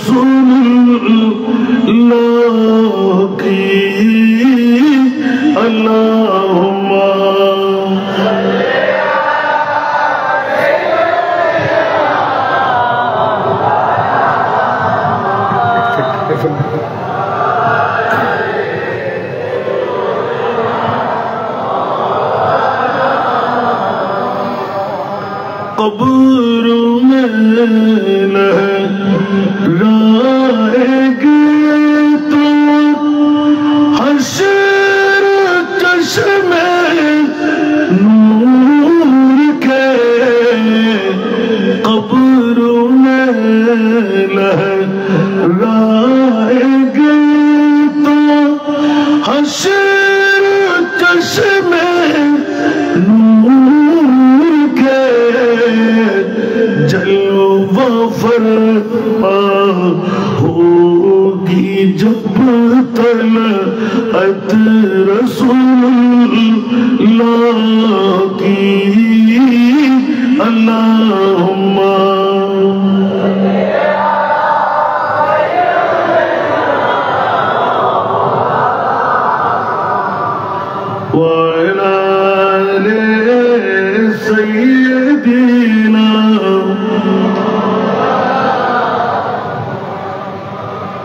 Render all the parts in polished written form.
رسول اللہ کی اللہم قبر میں لہرائے گی تو حشر چشم نور کے قبر میں لہرائے گی تو حشر چشم جلوہ فرما ہوگی جب طلعت رسول اللہ کی اللہم وعلى آل سيدنا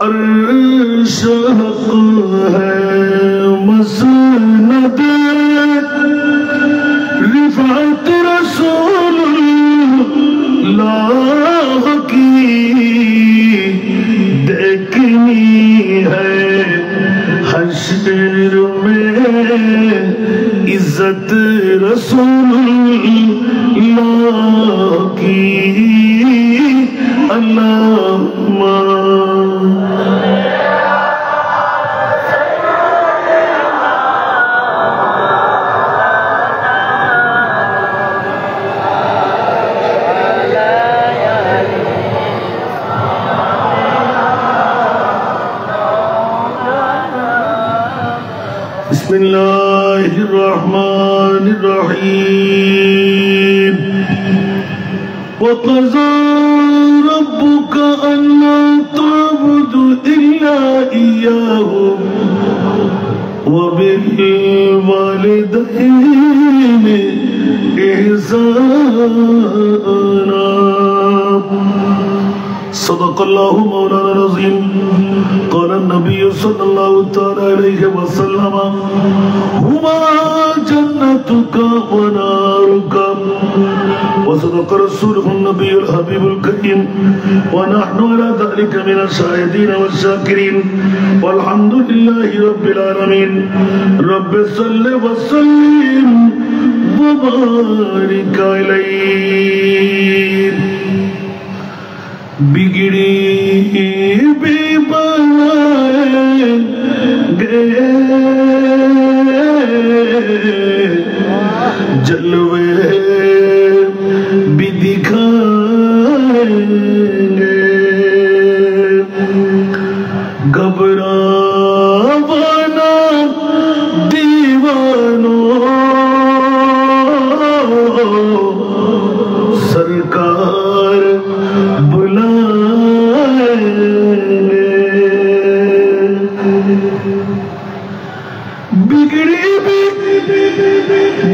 عرش حق ہے مسند رفعت رسول اللہ کی دیکھنی ہے حشر میں عزت رسول اللہ کی اللہم بسم اللہ الرحمن الرحیم وَقَضَى رَبُّكَ أَلَّا تَعْبُدُوا إِلَّا إِيَّاهُ وَبِالْوَالِدَيْنِ إِحْسَانًا صدق اللہ مولانا العظیم قال النبی صلی اللہ تعالی علیہ وسلم ہما جنتک ونارک وصدق رسولہ النبی الحبیب الکریم ونحن على ذلك من الشاہدین والشاکرین والحمد للہ رب العالمین رب صلی وسلم وبارک علیہ بگڑی بھی بنائیں گے جلوے بھی دکھائیں گے گھبرانا دیوانوں سرکار بگڑی بھی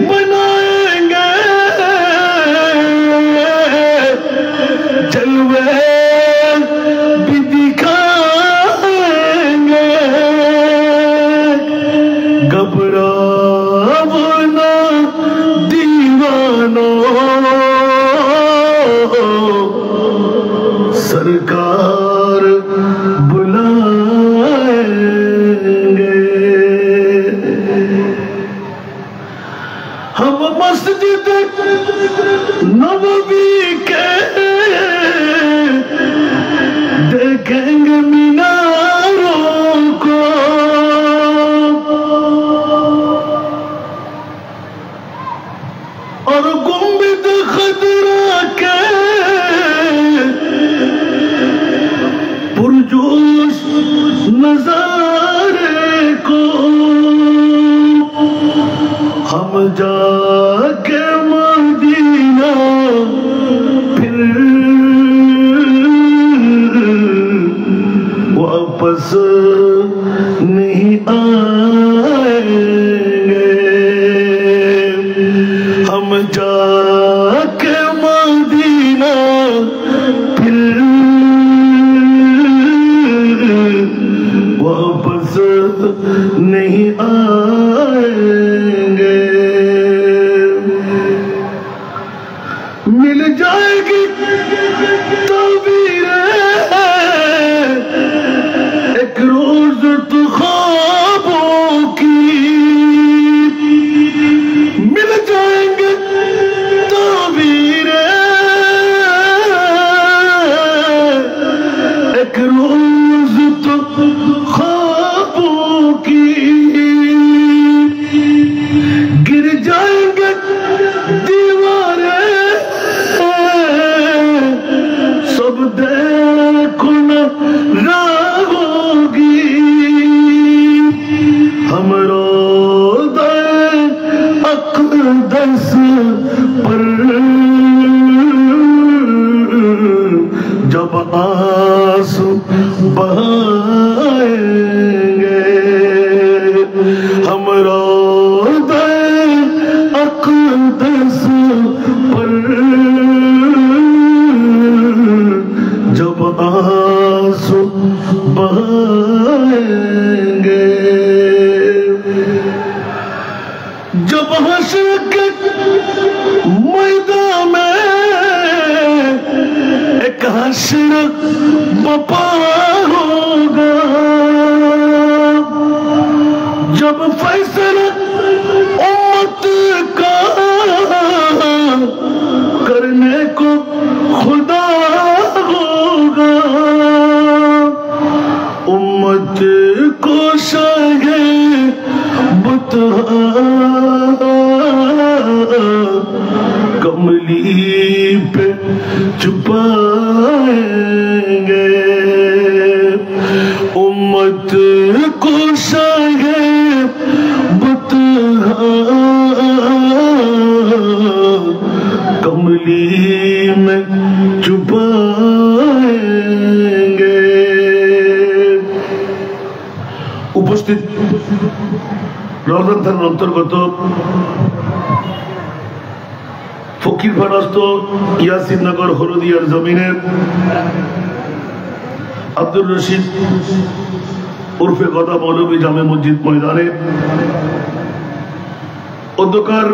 بنائیں گے جلوے بھی دکھائیں گے گھبرانا دیوانوں سرکار ہم مسجد نبوی کے دیکھیں گے میناروں کو اور گنبد خضرا کے پرجوش نظارے کو ہم جا کے مدینہ پھر آئیں گے ہم جا کے مدینہ پھر واپس نہیں آئیں گے مل جائے گی ایک روز تو خوابوں کی مل جائیں گے تعبیریں ایک روز تو خوابوں کی گر جائیں گے دیواریں سب دیکھو نہ ہم روضہ اقدس پر جب آنسو بہائیں گے ہم روضہ اقدس پر جب آنسو بہائیں گے جب حشر کے میدان میں ایک حشر بپا ہوگا جب فیصلہ امت کا کرنے کو خدا ہوگا امت کو شاہ بطہا کملی پہ چھپائیں گے امت کو شاہ بطہا کملی میں چھپائیں گے উপস্থিত রমজান থানার অন্তর্গত ফকিরপাড়াস্থ ইয়াসিননগর হলদিয়ার জমিনের আব্দুর রশিদ উর্ফে গদা মৌলভী জামে মসজিদ ময়দানে অধ্যকার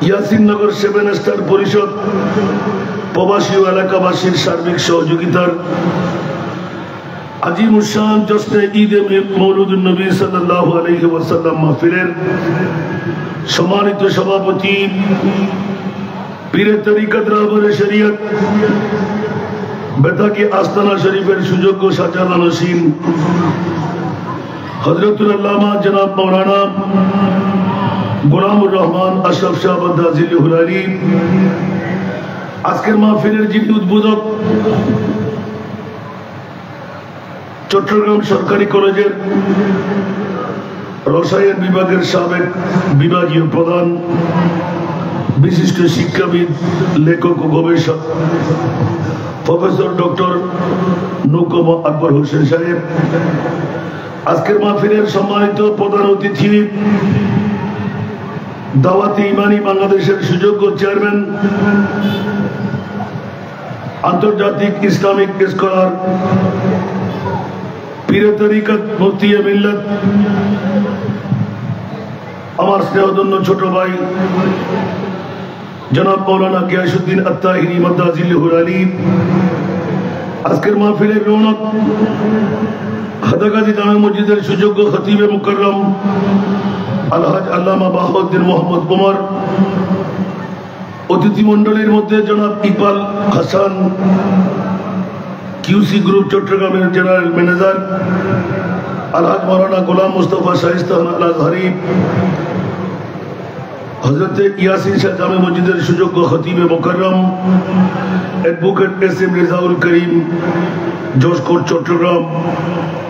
ইয়াসিননগর 7 স্টার পরিষদ প্রবাসী ও এলাকাবাসীর সার্বিক সহযোগিতার আজিম উশান জশ্নে ঈদ মৌলুদুন নবী সাল্লাল্লাহু আলাইহি ওয়াসাল্লাম মাহফিলের সম্মানিত সভাপতি পীরে তরিকত রাহবরে শরীয়ত বেতাকি আস্তানা শরীফের সুযোগ্য সাজালানসীন হযরতুল আল্লামা জনাব মাওলানা গোলামুর রহমান আশরাফ শাহ বাদাজিল হুলালি আজকের মাহফিলের যিনি উদ্বোধক চট্টগ্রাম সরকারি কলেজের রসায়ন বিভাগের সাবেক বিভাগীয় প্রধান বিশিষ্ট শিক্ষাবিদ লেখক ও গবেষক প্রফেসর ডক্টর নৌকম আকবর হোসেন সাহেব আজকের মাহফিলের সম্মানিত প্রধান অতিথি দাওয়াতে ইমানি বাংলাদেশের সুযোগ্য চেয়ারম্যান আন্তর্জাতিক ইসলামিক স্কলার পীরে তরিকত মুফতি মিল্লাত আমার স্নেহধন্য ছোট ভাই জনাব মাওলানা গিয়াসউদ্দিন আত-তাহিরি মাদাজিল হুলালি আজকের মাহফিলের রৌনক হাদাগাজী জামে মসজিদের সুযোগ্য খতিবে মুকাররম আলহাজ আল্লামা বাহাউদ্দিন মোহাম্মদ কুমার অতিথি মণ্ডলীর মধ্যে জনাব ইকবাল হাসান কিউসি গ্রুপ চট্টগ্রামের জেনারেল ম্যানেজার আলহাজ মাওলানা গোলাম মুস্তাফা শাহিস্তান আল আজহারি হযরত ইয়াসিন শাহ জামে মসজিদের সুযোগ্য খতিবে মুকাররম advocate S M Rezaul Karim Jashkot Chattogram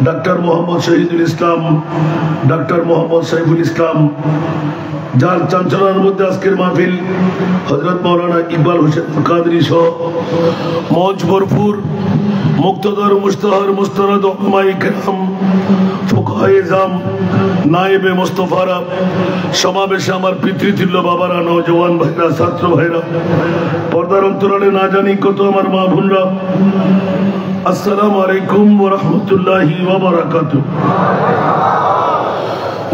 doctor Mohammad Shahidul Islam, doctor Mohammad Saiful Islam, যার চাঞ্চল্যের মধ্যে আজকের মাহফিল হযরত মাওলানা ইকবাল হোসেন কাদরী সহ মঞ্চ ভরপুর মুক্তদর মুস্তাহার মুস্তারাদ উলামায়ে কেরাম, ফুকাহায়ে ইজম, নায়েবে মুস্তাফারা, সমাবেশে আমার পিতৃতুল্য বাবারা, নওজওয়ান ভাইরা, ছাত্র ভাইরা, পর্দার অন্তরালে না জানি কত আমার মা বোনরা, আসসালামু আলাইকুম ওয়া রাহমাতুল্লাহি ওয়া বারাকাতুহু।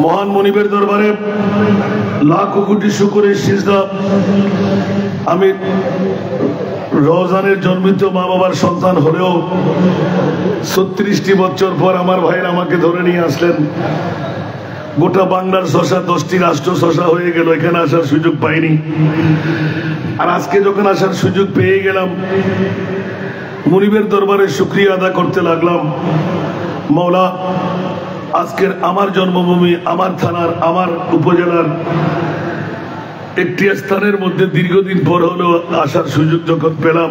মহান মনিবের দরবারে লাখো কোটি শুকরের সিজদা। আমি রওজানের জন্মিত মা বাবার সন্তান হলেও 36টি বছর পর আমার ভাইয়ের আমাকে ধরে নিয়ে আসলেন। গোটা বাংলার শশা 10টি রাষ্ট্র শশা হয়ে গেল, এখানে আসার সুযোগ পাইনি। আর আজকে যখন আসার সুযোগ পেয়ে গেলাম, মনিবের দরবারে শুকরিয়া আদা করতে লাগলাম। মাওলা, আজকের আমার জন্মভূমি, আমার থানার, আমার উপজেলার একটি স্থানের মধ্যে দীর্ঘদিন পর হলেও আসার সুযোগ যখন পেলাম,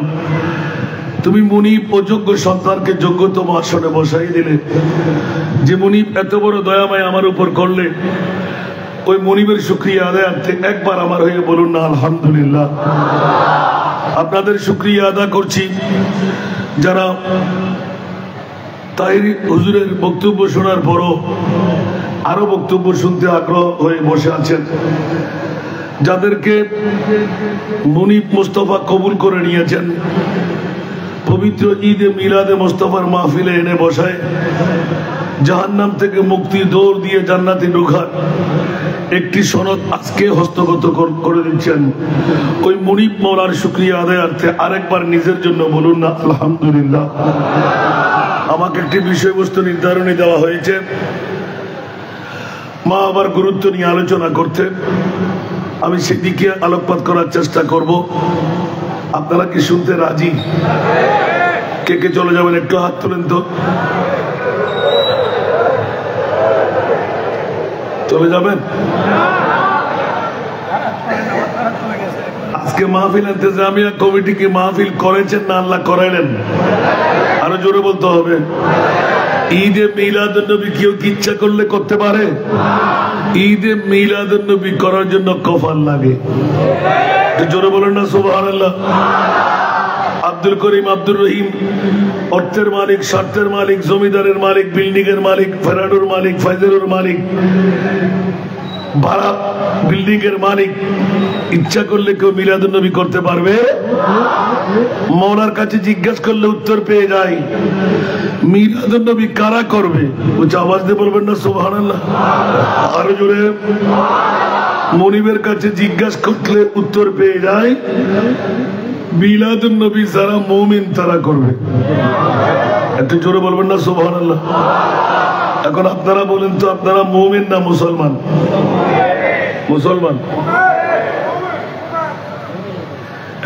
তুমি মুনিব অযোগ্য সন্তানকে যোগ্যতম আসনে বসাই দিলে। যে মুনিব এত বড় দয়াময় আমার উপর করলে, ওই মুনিবের শুকরিয়া আদায় আনতে একবার আমার হয়ে বলুন না আলহামদুলিল্লাহ। আপনাদের শুকরিয়া আদা করছি যারা তাহিরি হুজুরের বক্তব্য শোনার পরও আরো বক্তব্য শুনতে আগ্রহ হয়ে বসে আছেন, যাদেরকে মুনিব মুস্তাফা কবুল করে নিয়েছেন, পবিত্র ঈদে মিলাদে মুস্তাফার মাহফিলে এনে বসায় জাহান্নাম থেকে মুক্তি দৌড় দিয়ে জান্নাতে ঢোকার একটি সনদ আজকে হস্তগত করে দিচ্ছেন। ওই মুনিব মওলার শুকরিয়া আদায়ার্থে আরেকবার নিজের জন্য বলুন না আলহামদুলিল্লাহ। আমাকে একটি বিষয়বস্তু নির্ধারণী দেওয়া হয়েছে, মা আবার গুরুত্ব নিয়ে আলোচনা করতে, আমি সেদিকে আলোকপাত করার চেষ্টা করব। আপনারা কি শুনতে রাজি? কে কে চলে যাবেন একটু হাত তুলেন তো। চলে যাবেন? আজকে মাহফিল ইন্তেজামিয়া কমিটি কি মাহফিল করেছেন না আল্লাহ করাইলেন? আরো জোরে বলতে হবে। ঈদে মিলাদুন্নবী কেউ কি ইচ্ছা করলে করতে পারে? ঈদে মিলাদুন্নবী করার জন্য কফাল লাগে। জোরে বলেন না সুবহানাল্লাহ। আব্দুল করিম, আব্দুর রহিম, অর্থের মালিক, স্বার্থের মালিক, জমিদারের মালিক, বিল্ডিং এর মালিক, ফেরাডুর মালিক, ফাইজের মালিক, ভাড়া বিল্ডিং এর মালিক, ইচ্ছা করলে কেউ মিলাদুন্নবী করতে পারবে? মওলার কাছে জিজ্ঞাসা করলে উত্তর পেয়ে যায়। মিলাদুন্নবী কারা করবে? উচ্চ আওয়াজ দিয়ে বলবেন না সুবহানাল্লাহ। আরো জোরে। মনিবের কাছে জিজ্ঞাসা করলে উত্তর পেয়ে যায়, মিলাদুন্নবী যারা মুমিন তারা করবে। একটু জোরে বলবেন না সুবহানাল্লাহ। এখন আপনারা বলেন তো, আপনারা মুমিন না মুসলমান? মুসলমান।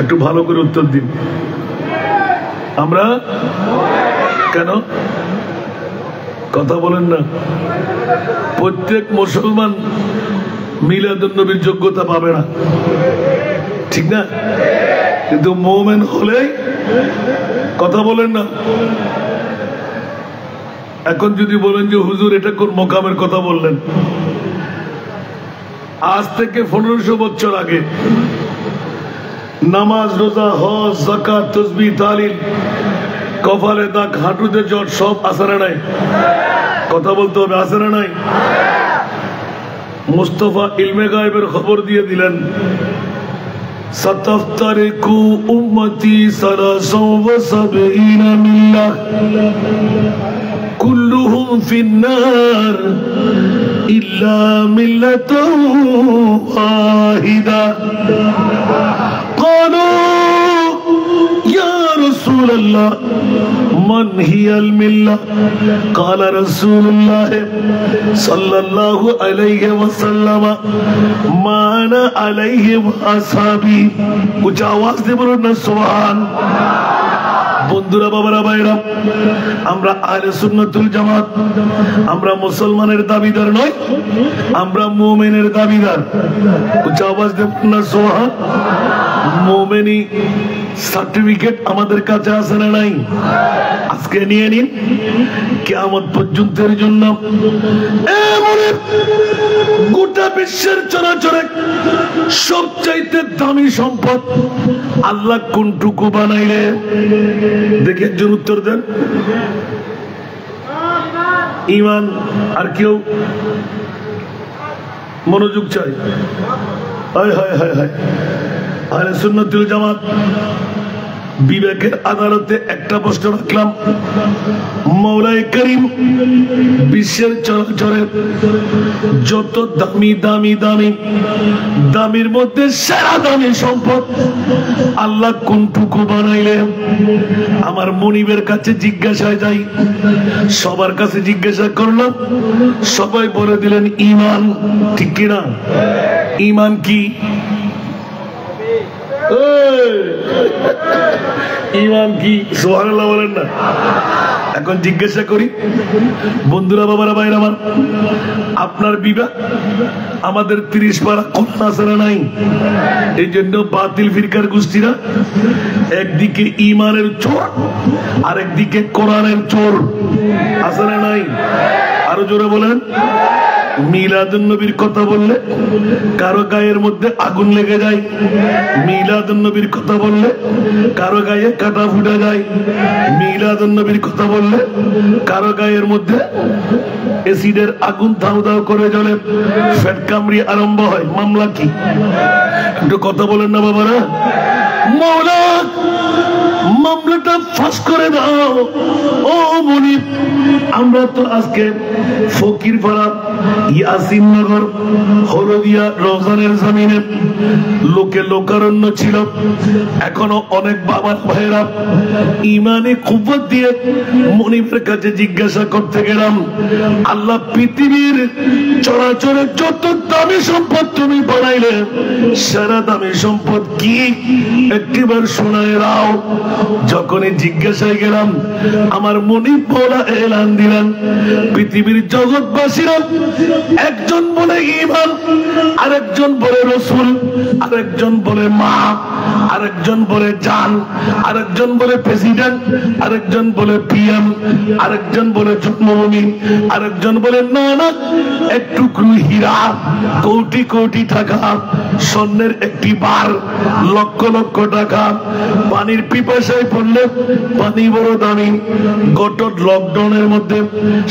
একটু ভালো করে উত্তর দিন। আমরা কেন কথা বলেন না? প্রত্যেক মুসলমান মিলাদুন্নবীর যোগ্যতা পাবে না, ঠিক না? কিন্তু মুমিন হলে কথা বলেন না। এখন যদি বলেন যে হুজুর এটা কোন মোকামের কথা বললেন, আজ থেকে 1500 বছর আগে নামাজ, রোজা, হজ, যাকাত, তাসবিহ, তাহলিল, কপালে দাগ, হাঁটুতে জট সব আছে না নাই? কথা বলতে হবে, আছে না নাই? মুস্তাফা ইলমে গায়েবের খবর দিয়ে দিলেন, সাতাফতারিকু উম্মতি 73 মিল্লাহ কুল্লুহুম ফিন্নার ইল্লা মিল্লাতান ওয়াহিদা। ক্বালু ইয়া রাসূলুল্লাহ মান হিয়াল মিল্লাহ? ক্বালা রাসূলুল্লাহ সাল্লাল্লাহু আলাইহি ওয়াসাল্লাম মা আনা আলাইহি ওয়া আসহাবি। উচ্চ আওয়াজ দিয়ে বলুন না সুবহান। বন্ধুরা, বাবারা, ভাইরা, আমরা আহলে সুন্নাতুল জামাত, আমরা মুসলমানের দাবিদার নয়, আমরা মুমিনের দাবিদার। উচ্চ আওয়াজ দিয়ে বলুন না সুবহান। মুমিনি সার্টিফিকেট আমাদের কাছে আছে না নাই? আজকে নিয়ে নিন, কিয়ামত পর্যন্তের জন্য গোটা বিশ্বের চরাচরে সবচাইতে দামি সম্পদ আল্লাহ কোনটুকু বানাইলে? দেখে একজন উত্তর দেন। ঈমান। আর কেউ? মনোযোগ চাই। হায় হায় হায় হায়। আহলে সুন্নাত ওয়াল জামাত বিবেকের আদালতে একটা প্রশ্ন রাখলাম, মওলাই করিম বিশ্বের চরাচরের যত দামি দামি দামি দামির মধ্যে সেরা দামি সম্পদ আল্লাহ কোনটুকু বানাইলে? আমার মনিবের কাছে জিজ্ঞাসা যাই, সবার কাছে জিজ্ঞাসা করলাম, সবাই বলে দিলেন ঈমান। ঠিক কিনা? ঈমান কি? ঈমান কি? সুবহানাল্লাহ বলেন না। এখন জিজ্ঞাসা করি বন্ধুরা, বাবারা, ভাইরা আমার, আপনার বিবেক আমাদের 30 পারা কোরআন আছে না নাই? এই জন্য বাতিল ফিরকার গোষ্ঠীরা একদিকে ঈমানের চোর আর একদিকে কোরআনের চোর। আছে না নাই? আরো জোরে বলেন। মিলাদুন নবীর কথা বললে কারো গায়ের মধ্যে আগুন লেগে যায়, মিলাদুন নবীর কথা বললে কারো গায়ে কাটা ফুটে যায়, মিলাদুন নবীর কথা বললে কারো গায়ের মধ্যে এসিডের আগুন ধাউ ধাউ করে জ্বলে, ফেট কামড়ি আরম্ভ হয়। মামলা কি? একটু কথা বলেন না বাবারা। মওলা মামলাটা ফাঁস করে দাও। ও মুনিব, আমরা তো আজকে ফকিরপাড়া, ইয়াসিননগর, হলদিয়া, রওজানের জমিনে লোকে লোকারণ্য ছিল। এখনো অনেক বাবার ভাইরা ইমানে কুওয়াত দিয়ে মনিবের কাছে জিজ্ঞাসা করতে গেলাম, আল্লাহ পৃথিবীর চরাচরে যত দামি সম্পদ তুমি বানাইলে সেরা দামি সম্পদ কি? একটিবার শোনায় দাও। যখনই জিজ্ঞাসায় গেলাম, আমার মনিব বলা এলান দিলেন, পৃথিবীর জগৎবাসীরা একজন বলে ঈমান, আরেকজন বলে রসুল, আরেকজন বলে মা, আরেকজন বলে জান, আরেকজন বলে প্রেসিডেন্ট, আরেকজন বলে পিএম, আরেকজন বলে জন্মভূমি, আরেকজন বলে নানা এক টুকরো হীরা, কোটি কোটি টাকা, স্বর্ণের একটি বার, লক্ষ লক্ষ টাকা। পানির পিপাসায় পড়লে পানি বড় দামি। গত লকডাউনের মধ্যে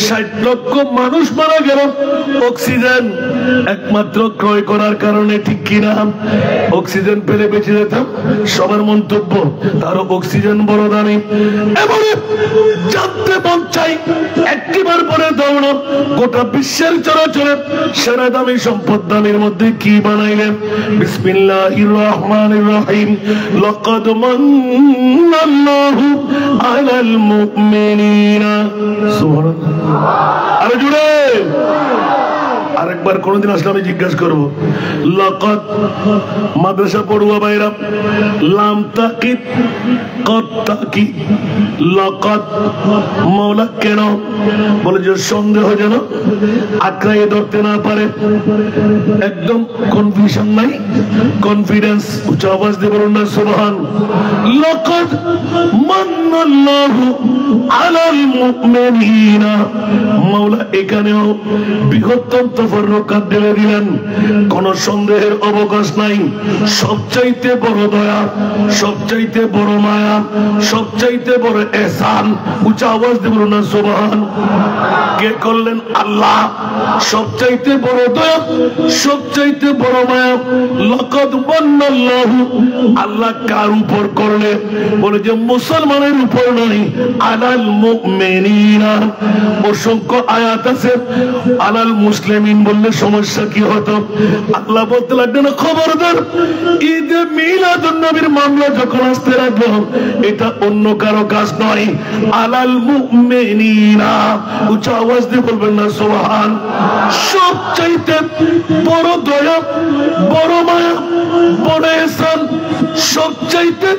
60 লক্ষ মানুষ মারা গেল অক্সিজেন একমাত্র ক্রয় করার কারণে। ঠিক কিনা? অক্সিজেন পেলে বেঁচে যেতাম, সবার মন্তব্য, তারও অক্সিজেন বড় দামি। এবারে জানতে মন চাই, একটিবার পরে দৌড়, গোটা বিশ্বের চরাচরে সেরা দামি সম্পদ দামের মধ্যে কি বানাইলেন? বিসমিল্লাহির রহমানির রহিম। লাকাদ মান্নাল্লাহু আলাল মুমিনিনা। সুবহানাল্লাহ। আরে জুড়ে আরেকবার কোনদিন আসলে আমি জিজ্ঞাসা করবো, লাকাদ, মাদ্রাসা পড়ুয়া ভাইরা, লাম তাকিদ কদ তাকিদ, লাকাদ মওলা কেন বলে যে সন্দেহ যেন আঁকড়াইয়ে ধরতে না পারে। একদম কনফিউশন নাই, কনফিডেন্স। উচ্চ আওয়াজ দিয়ে বলুন না সুবহান। লাকাদ মান্নাল্লাহু আলাল মুমিনিনা। মওলা এখানেও বৃহত্তম তফররকাত ঢেলে দিলেন, কোন সন্দেহের অবকাশ নাই। সবচাইতে বড় দয়া, সবচাইতে বড় মায়া, সবচাইতে বড় ihsan। উচ্চ আওয়াজ দিয়ে বলুন না সুবহান। কে করলেন? আল্লাহ। সবচাইতে বড় দয়া, সবচাইতে বড় মায়া। লাকাদ মান্নাল্লাহু, আল্লাহ কার উপর করলে? বলে যে মুসলমানের উপর নয়, আলাল মুমিনিনা। অসংখ্য আয়াত আছে, আলাল মুসলিমিন বললে সমস্যা কি হতো? আল্লাহ বলতে লাগলেন, খবরদার, ঈদে মিলাদুন নবীর মামলা যখন আসতে লাগলো, এটা অন্য কারো কাজ নয়, আলাল মুমিনিনা। উচ্চ আওয়াজ দিয়ে বলবেন না সুবহান। সবচাইতে বড় দয়া, বড় মায়া, বড় ihsan, সবচাইতে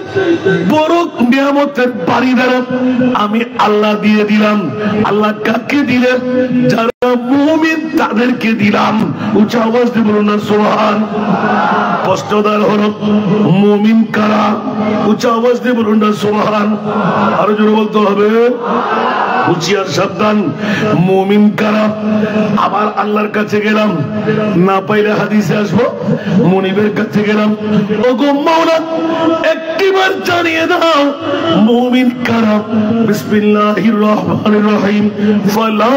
বড় নিয়ামতের বাড়িদার আমি আল্লাহ দিয়ে দিলাম। আল্লাহ কাকে দিলেন? যারা যারা মুমিন তাদেরকে দিলাম। উচ্চ আওয়াজ দিয়ে বলুন না সুবহান। প্রশ্নদার হলো মুমিন কারা? উচ্চ আওয়াজ দিয়ে বলুন না সুবহান। আরো জোরে বলতে হবে, হুঁশিয়ার সাবধান। মুমিন কারা? আবার আল্লাহর কাছে গেলাম, না পাইলে হাদিসে আসবো। মুনিবের কাছে গেলাম, ওগো মাওলা একটিবার জানিয়ে দাও মুমিন কারা। বিসমিল্লাহির রহমানির রহিম। ফালা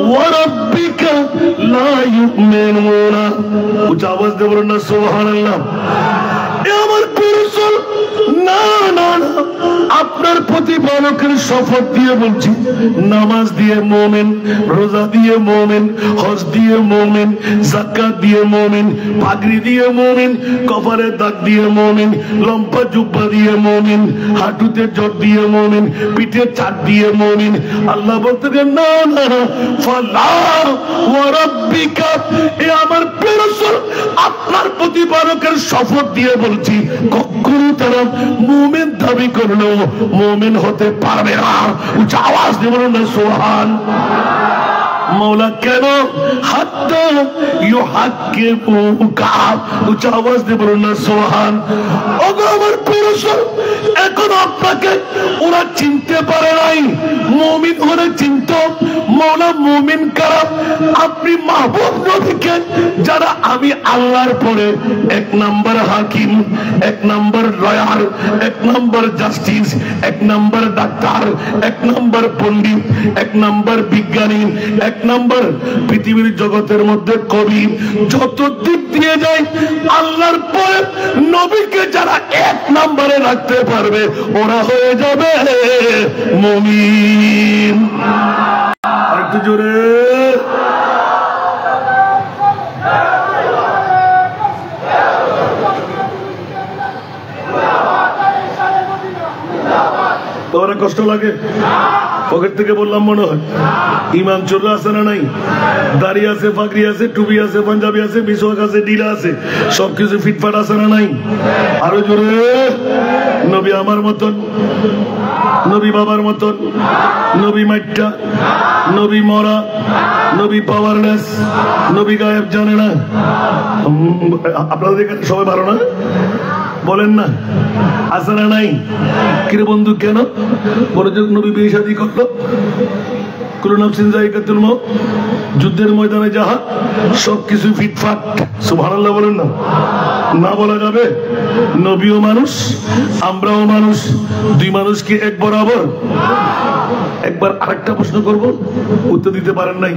ওয়া রাব্বিকা লা ইউমিনুনা। উচ্চ আওয়াজ দিয়ে বলুন না সুবহানাল্লাহ। এ আমার রাসূল, না না না, আপনার প্রতিপালকের শপথ দিয়ে বলছি, নামাজ দিয়ে মুমিন, রোজা দিয়ে মুমিন, হজ দিয়ে মুমিন, যাকাত দিয়ে মুমিন, পাগড়ি দিয়ে মুমিন, কপালে দাগ দিয়ে মুমিন, লম্বা জুব্বা দিয়ে মুমিন, হাঁটুতে জট দিয়ে মুমিন, পিঠে চাট দিয়ে মুমিন। আল্লাহ বলতে না না না, ফালা ওয়া রাব্বিকা, এ আমার রাসূল আপনার প্রতিপালকের শপথ দিয়ে বলছি, কখনো তারা মুমিন দাবি করলো মুমিন হতে পারবে না। উচ্চ আওয়াজ দিয়ে বলুন না সুবহান। মৌলা কেন? হাত্তা ইউহাক্কিমুকা। উচ্চ আওয়াজ দিয়ে বলুন না সুবহান। ওগো আমার রাসূল, এখন আপনাকে ওরা চিনতে পারে নাই, মুমিন ওরা চিনত। মৌলা মুমিন কারা? আপনি মাহবুব নবীকে, যারা আমি আল্লাহর পরে 1 নম্বর হাকিম, 1 নম্বর লয়ার, 1 নম্বর জাস্টিস, 1 নম্বর ডাক্তার, 1 নম্বর পণ্ডিত, 1 নম্বর বিজ্ঞানী, 1 নম্বর পৃথিবীর জগতের মধ্যে কবি, যত দিক দিয়ে যায় আল্লাহর পরে নবীকে যারা 1 নম্বরে রাখতে পারবে ওরা হয়ে যাবে মুমিন। আরেকটু জোরে। তোমার কষ্ট লাগে? পকেট থেকে বললাম মনে হয়। ইমান চলে আসে না নাই? দাড়ি আছে, পাগড়ি আছে, টুপি আছে, পাঞ্জাবি আছে, মিসওয়াক আছে, ডিলা আছে, সবকিছু ফিটফাট আছে না নাই? আরো জোরে। নবী আমার মতন, নবী বাবার মতন, নবী মাইটটা, নবী মরা, নবী পাওয়ারলেস, নবী গায়েব জানে না। আপনাদের এখানে সবাই ভালো না? বলেন না, আছে না নাই? কিরে বন্ধু কেন? বলে যে নবী বিয়ে শাদী করলো, কুল্লু নাফসিন যায়িকাতুল মউত, যুদ্ধের ময়দানে যাহা সবকিছু ফিটফাট। সুবহানাল্লাহ বলেন না? না বলা যাবে? নবীও মানুষ, আমরাও মানুষ, দুই মানুষ কি এক বরাবর? একবার আরেকটা প্রশ্ন করব, উত্তর দিতে পারেন নাই।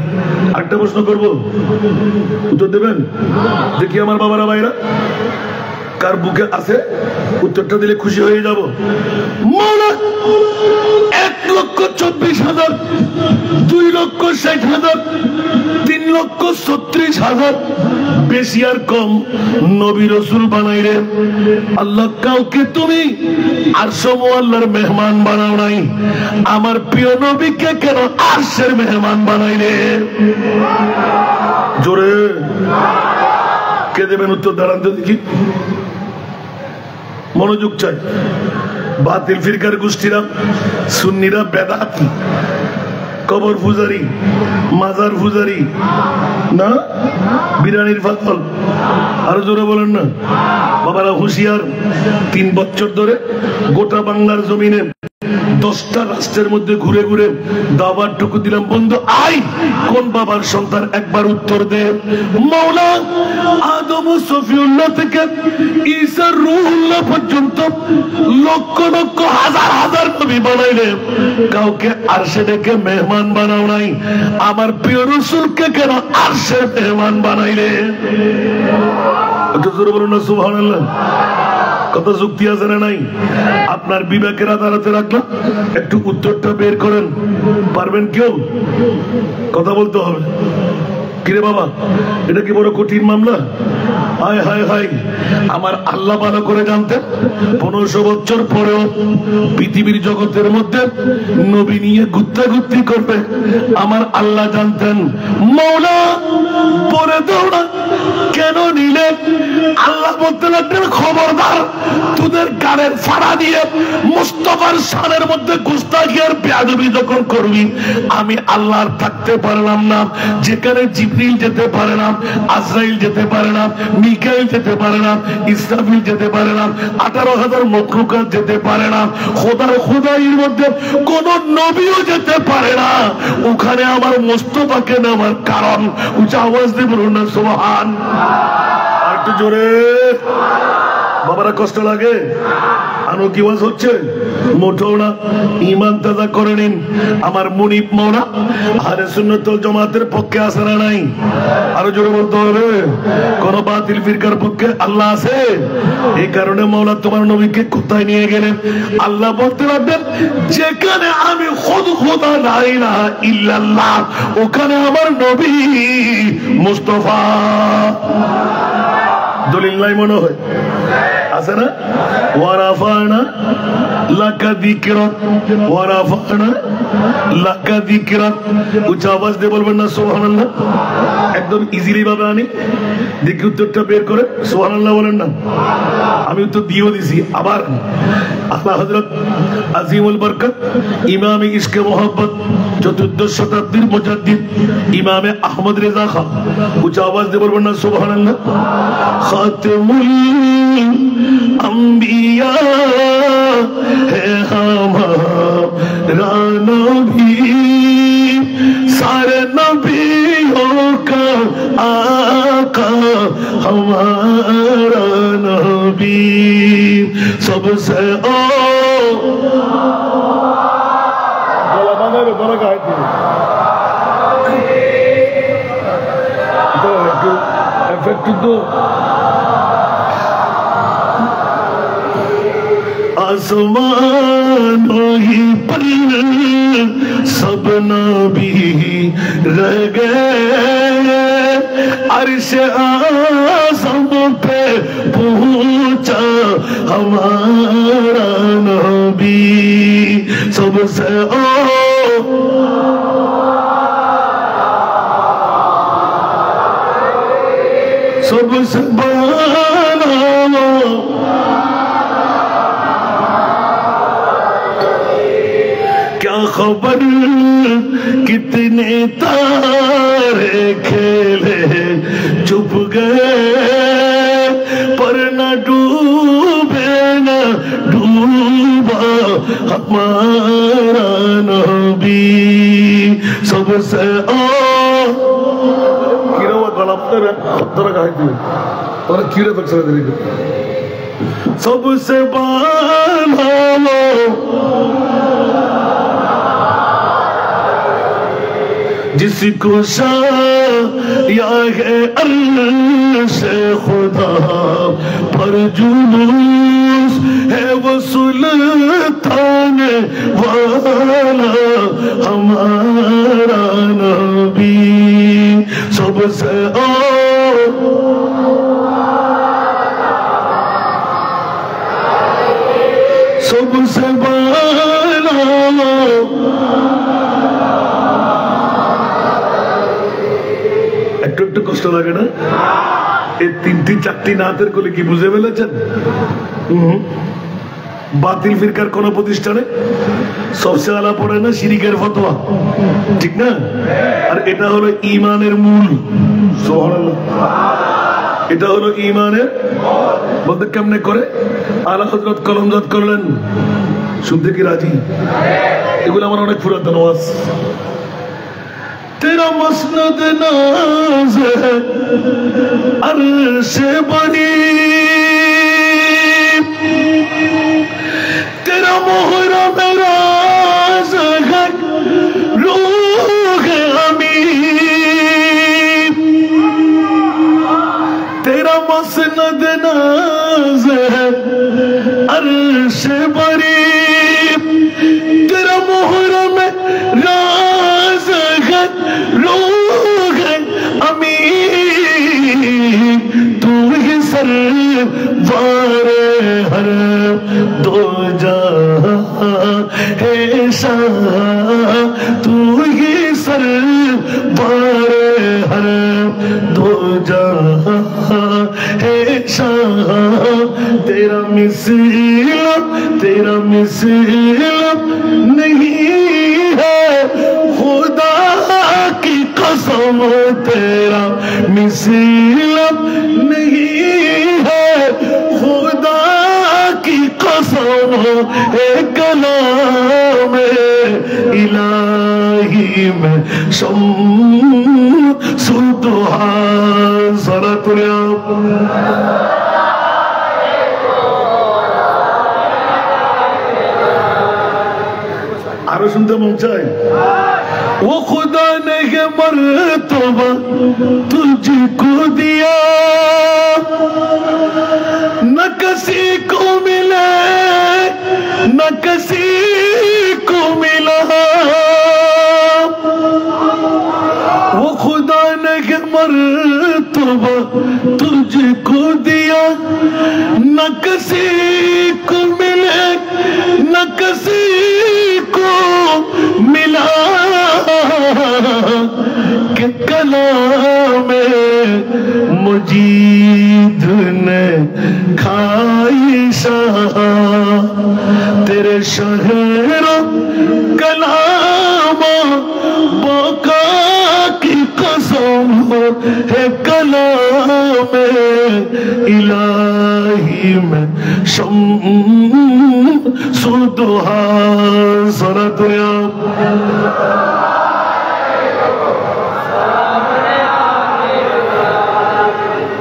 আরেকটা প্রশ্ন করব, উত্তর দেবেন? দেখি আমার বাবারা ভাইরা কার বুকে আছে, উত্তরটা দিলে খুশি হয়ে যাব। মৌলা 1,24,000, 2,60,000, 3,36,000, বেশি আর কম নবী রাসূল বানাইলে আল্লাহ কাউকে তুমি আরশ মুআল্লার মেহমান বানাও নাই, আমার প্রিয় নবীকে কেন আরশের মেহমান বানাইলে? জোরে কে দেবেন উত্তর? দাঁড়ান তো দেখি, মনোযোগ চাই। বাতিল ফিরকার গোষ্ঠীরা, সুন্নিরা বেদাতি, কবর পূজারি, মাজার পূজারি না, বিরানির পাগল। আরো জোরে বলেন না বাবারা, হুঁশিয়ার। 3 বছর ধরে গোটা বাংলার জমিনে 10টা রাষ্ট্রের মধ্যে ঘুরে ঘুরে দাওয়াত টুকু দিলাম, বন্ধু আই কোন বাবার সন্তান একবার উত্তর দে। মাওলা আদম ও সফিউল্লাহ থেকে ঈসা রূহুল্লাহ পর্যন্ত লক্ষ লক্ষ হাজার হাজার নবী বানাইলে কাউকে আরশে ডেকে মেহমান বানাও নাই, আমার প্রিয় রাসূলকে কেন আরশের মেহমান বানাইলে? একটু জোরে বলুন না সুবহানাল্লাহ। কত যুক্তি আছে না নাই? আপনার বিবেকের আদালতে রাখলাম, একটু উত্তরটা বের করেন। পারবেন কেউ? কথা বলতে হবে। কিরে বাবা, এটা কি বড় কঠিন মামলা? হায় হায় হায়, আমার আল্লাহ ভালো করে জানতেন 1500 বছর পরেও পৃথিবীর জগতের মধ্যে নবী নিয়ে গুত্তাগুত্তি করবে। আমার আল্লাহ জানতেন। মৌলা পরে দৌড়া কেন নিলে? আল্লাহ বলতে লাগলেন, খবরদার, তোদের গানের ফাড়া দিয়ে মুস্তাফার শানের মধ্যে গুস্তাখি আর বেয়াদবি যখন করবি, আমি আল্লাহ থাকতে পারলাম না। যেখানে জিবরিল যেতে পারে না, আজরাইল যেতে পারে না, মিকাইল যেতে পারে না, ইসরাফিল যেতে পারে না, 18,000 মখলুকাত যেতে পারে না, খোদার খোদাইয়ের মধ্যে কোন নবীও যেতে পারে না, ওখানে আমার মুস্তাফাকে নেওয়ার কারণ। উঁচা আওয়াজ দিয়ে বলুন না সুবহান। আর একটু জোরে। বাবারা কষ্ট লাগে? আনো কি ওয়াজ হচ্ছে? মোটেও না। ঈমান তাজা করে নিন। আমার মুনিব মাওলা আহলে সুন্নাত ওয়াল জামাতের পক্ষে আছে না নাই? আরো জোরে বলতে হবে। কোন বাতিল ফিরকার পক্ষে আল্লাহ আছে? এই কারণে মাওলা তোমার নবীকে কোথায় নিয়ে গেলেন? আল্লাহ বলতে লাগলেন, যেখানে আমি খুদ খোদা লা ইলাহা ইল্লাল্লাহ, ওখানে আমার নবী মুস্তাফা। দলিল নাই মনে হয়? আছে না? ওয়ারাফানা লাকা যিকরাক, ওয়ারাফানা লাকা যিকরাক। উচ্চ আওয়াজ দিয়ে বলবেন না সুবহানাল্লাহ? একদম ইজিলি ভাবে আনি, দেখি উত্তরটা বের করে সুবহানাল্লাহ বলেন না। আমি উত্তর দিয়েও দিছি। আবার আল্লাহ হযরত আজিমুল বরকত ইমামে ইশকে মোহাব্বত 14 শতাব্দীর মুজাদ্দিদ ইমামে আহমদ রেজা খান, উচ্চ আওয়াজ দিয়ে বলবেন না সুবহানাল্লাহ। খাতমুল अंबिया है हमारा नबी, सारे नबियों का आका हमारा नबी, सबसे आसमानों ही पर सब नबी रह गए, अर्श आज़म पे पहुंचा हमारा नबी, सबसे सबसे क्या खबर कितने तारे खेले चुप गए, पर न डूबे न डूबा हमारा नबी, सबसे सबसे बाला जिसको शाया है अर्श खुदा पर जुलूस है वो सुल्तान वाला हमारा नबी, सबसे सबसे बाला একটু একটু কষ্ট লাগে না? এই 3-4 নাতের কোলে কি বুঝে ফেলেছেন? বাতিল ফিরকার কোন প্রতিষ্ঠানে সবচেয়ে আলা পড়ে না শিরিকের ফতোয়া, ঠিক না? আর এটা হলো ঈমানের মূল। সুবহানাল্লাহ। এটা হলো ঈমানের বলতে কেমনে করে? আলা হযরত কলমজাত করলেন, শুনতে কি রাজি? এগুলো আমার অনেক পুরাতন ওয়াজ। तेरा मसनद नाज है अर्श बनी, तेरा मोहरम राज है रूह अमी, तेरा मसनद नाज है अर्श बनी, तेरा मोहरम राज है रूह अमी, तू سرور ہر دو جہاں ہے شاہ تو ہی سرور ہر دو جہاں ہے شاہ تیرا مثل نہیں ہے خدا کی قسم تیرا مثل نہیں ہے خدا کی قسم ہے کلام الہی میں شمس الضحیٰ صلاۃ العلیہ آرو سنتے مونچائے وہ خدا نے یہ مرتبہ تجھ کو دیا نہ کسی کو ملے نہ کسی کو ملا وہ خدا نے یہ مرتبہ تجھ کو دیا نہ کسی کو ملے نہ کسی کو ملا کہ کلام مجید نے کھائی شاہ تیرے شہر کلام بقا کی قسم ہے کلام الہی میں شمس الضحیٰ صلاۃ العلیہ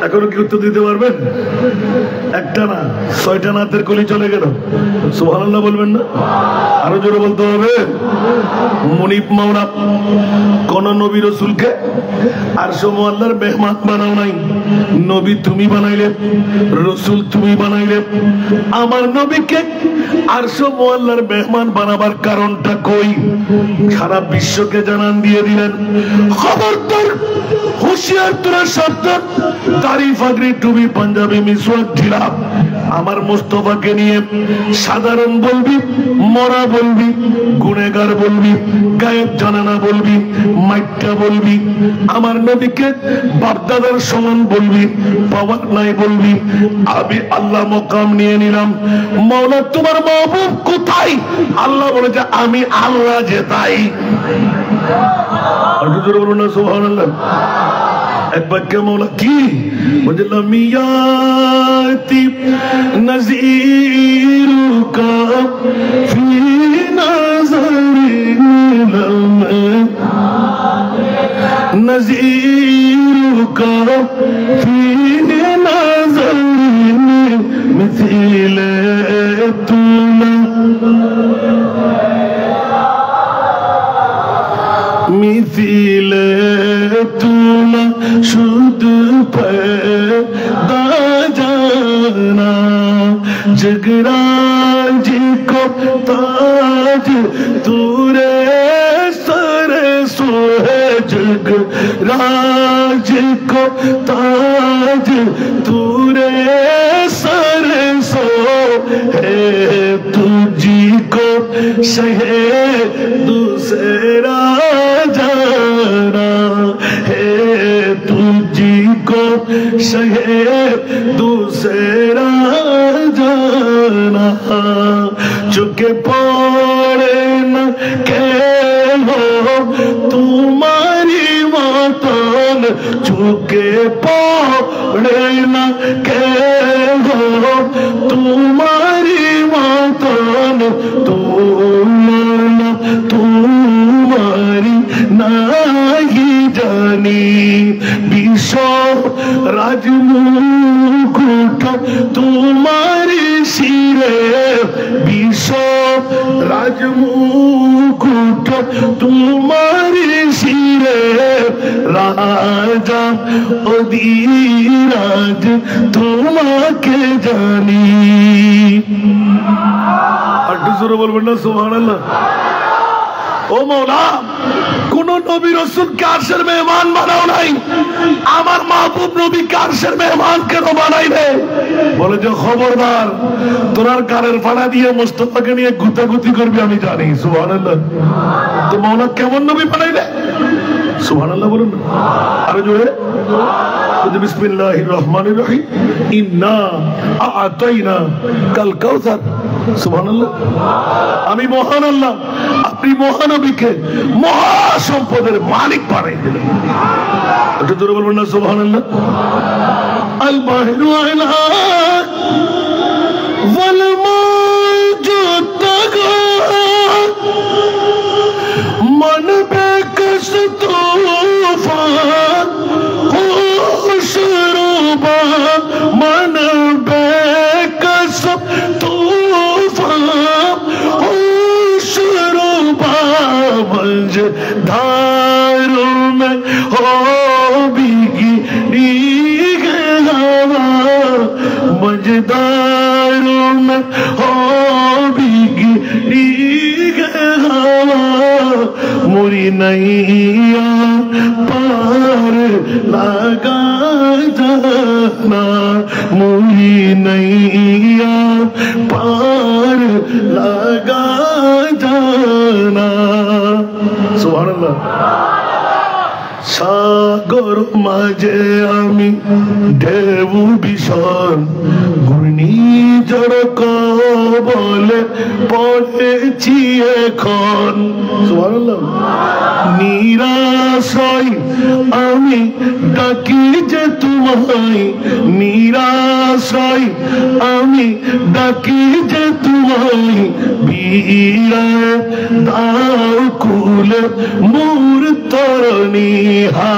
এখনো কি উত্তর দিতে পারবেন একটা না ছয়টা নাতের কলি চলে গেল সুবহানাল্লাহ বলবেন না আরো জোরে বলতে হবে মুনিব মাওলা কোন নবী রাসূলকে আরশ ও আল্লাহর মেহমান বানাও নাই নবী তুমি বানাইলে রাসূল তুমি বানাইলে আমার নবীকে আরশ ও আল্লাহর মেহমান বানাবার কারণটা কই সারা বিশ্বকে জানান দিয়ে দিলেন খবরদার হুঁশিয়ার তোরা সাবধান দাড়ি ফাগড়ি টুপি পাঞ্জাবি মিসওয়াক ঢিলা আমার মুস্তাফাকে নিয়ে সাধারণ বলবি মরা বলবি গুনেগার বলবি গায়েব জানানা বলবি মাইটটা বলবি আমার নবীকে বাপদাদার সমান বলবি পাওয়ার নাই বলবি আমি আল্লাহ মকাম নিয়ে নিলাম মাওলা তোমার মাহবুব কোথায় আল্লাহ বলেছে আমি আল্লাহ যে তাই আর জোরে বলুন না সুবহানাল্লাহ একবার কে মৌলা কি বললাম ইয়াতি নযীরুকা ফি নযরিল নযীরুকা ফি নযরিল মিথিলে তুলা মিথিলে তুলা শুধু पैदा जाना जगराज को ताज तूरे सर सोहे जगराज को ताज तूरे सर सो है तुझी को शहे दूसरा जाना है तुझी को शहे दूसरा जाना चुके पड़े न के हो तुम्हारी मातन चुके पड़े न के हो तुम्हारी मातन तुम्हारी नहीं जानी विश्व राजमुकुट तुम्हारी सिरे विश्व राजमुकुट तुम्हारी सिरे राजा अधिराज तुम्हाके जानी अड्डू सुरो बोल बन्ना सुभान अल्लाह ओ मौला কোন নবী রাসূলকে আরশের মেহমান বানাও নাই, আমার মাহবুব নবীকে আরশের মেহমান কেন বানাইলে? বলে যে খবরদার, তোরার কারের ফাড়া দিয়ে মুস্তাফাকে নিয়ে গুতাগুতি করবি আমি জানি। সুবহানাল্লাহ। তো মাওলা কেমন নবী বানাইলে? সুবহানাল্লাহ বলুন না আরে জোরে। বিসমিল্লাহির রহমানির রহিম, ইন্না আ'তাইনা কাল কাউসার। সুবহানাল্লাহ। আমি মহান আল্লাহ আপনি মহানবীকে মহাসম্পদের মালিক বানাই দিলেন। একটু জোরে বলবেন না সুবহানাল্লাহ। আল বাহিরু আলা ওয়াল মাওজুদ তাগা मन बेकस तूफान खुशरूबा, मन बेकस तूफान खुशरूबा, मंज धारों में हो भीगी हवा, मंजदारों में हो भीगी हवा, मुरी नैया पार लगा जाना, मुरी नैया पार लगा जाना। सुभान अल्लाह। সাগর মাঝে আমি ঢেউ ভীষণ, ঘূর্ণিঝড় কবলে পড়েছি এখন। সুবহানাল্লাহ। নিরাশয় আমি ডাকি যে তোমায়, নিরাশয় আমি ডাকি যে তোমায়, বিড়ায় দাও কুলে মোর তরণী, হা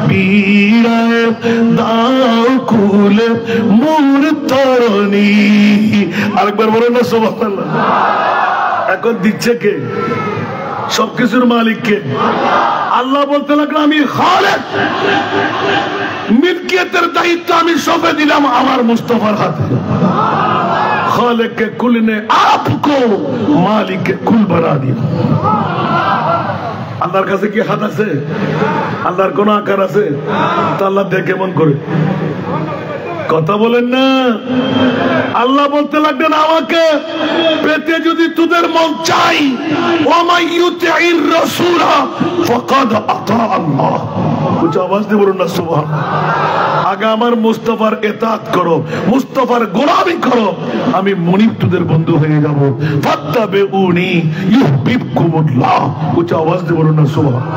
বিড়ায় দাও কুলে মোর তরণী। আরেকবার বলেন না সুবহানাল্লাহ। এখন দিচ্ছে কে? সবকিছুর মালিক কে? আল্লাহ বলতে লাগলো আমি খালেক, মিলকিয়তের দায়িত্ব আমি সঁপে দিলাম আমার মুস্তাফার হাতে। खालिक के कुल ने आपको मालिक के कुल बना दिया। আল্লাহর কাছে কি হাত আছে? আল্লাহর কোন আকার আছে? তা আল্লাহ দেখে মন করে কথা বলেন না। আল্লাহ বলতে লাগলেন আমাকে পেতে যদি তোদের মন চাই, ওয়া ইউতি'র রাসূলা ফাকাদ আতা আল্লাহ। কুছ আওয়াজ দিয়ে বলুন না সুবহানাল্লাহ। আগে আমার মুস্তাফার ইতাআত করো, মুস্তাফার গোলামি করো, আমি মুনিব তোদের বন্ধু হয়ে যাব। ফাত্তাবিউনি ইউহিব্বুকুমুল্লাহ। কুছ আওয়াজ দিয়ে বলুন না সুবহানাল্লাহ।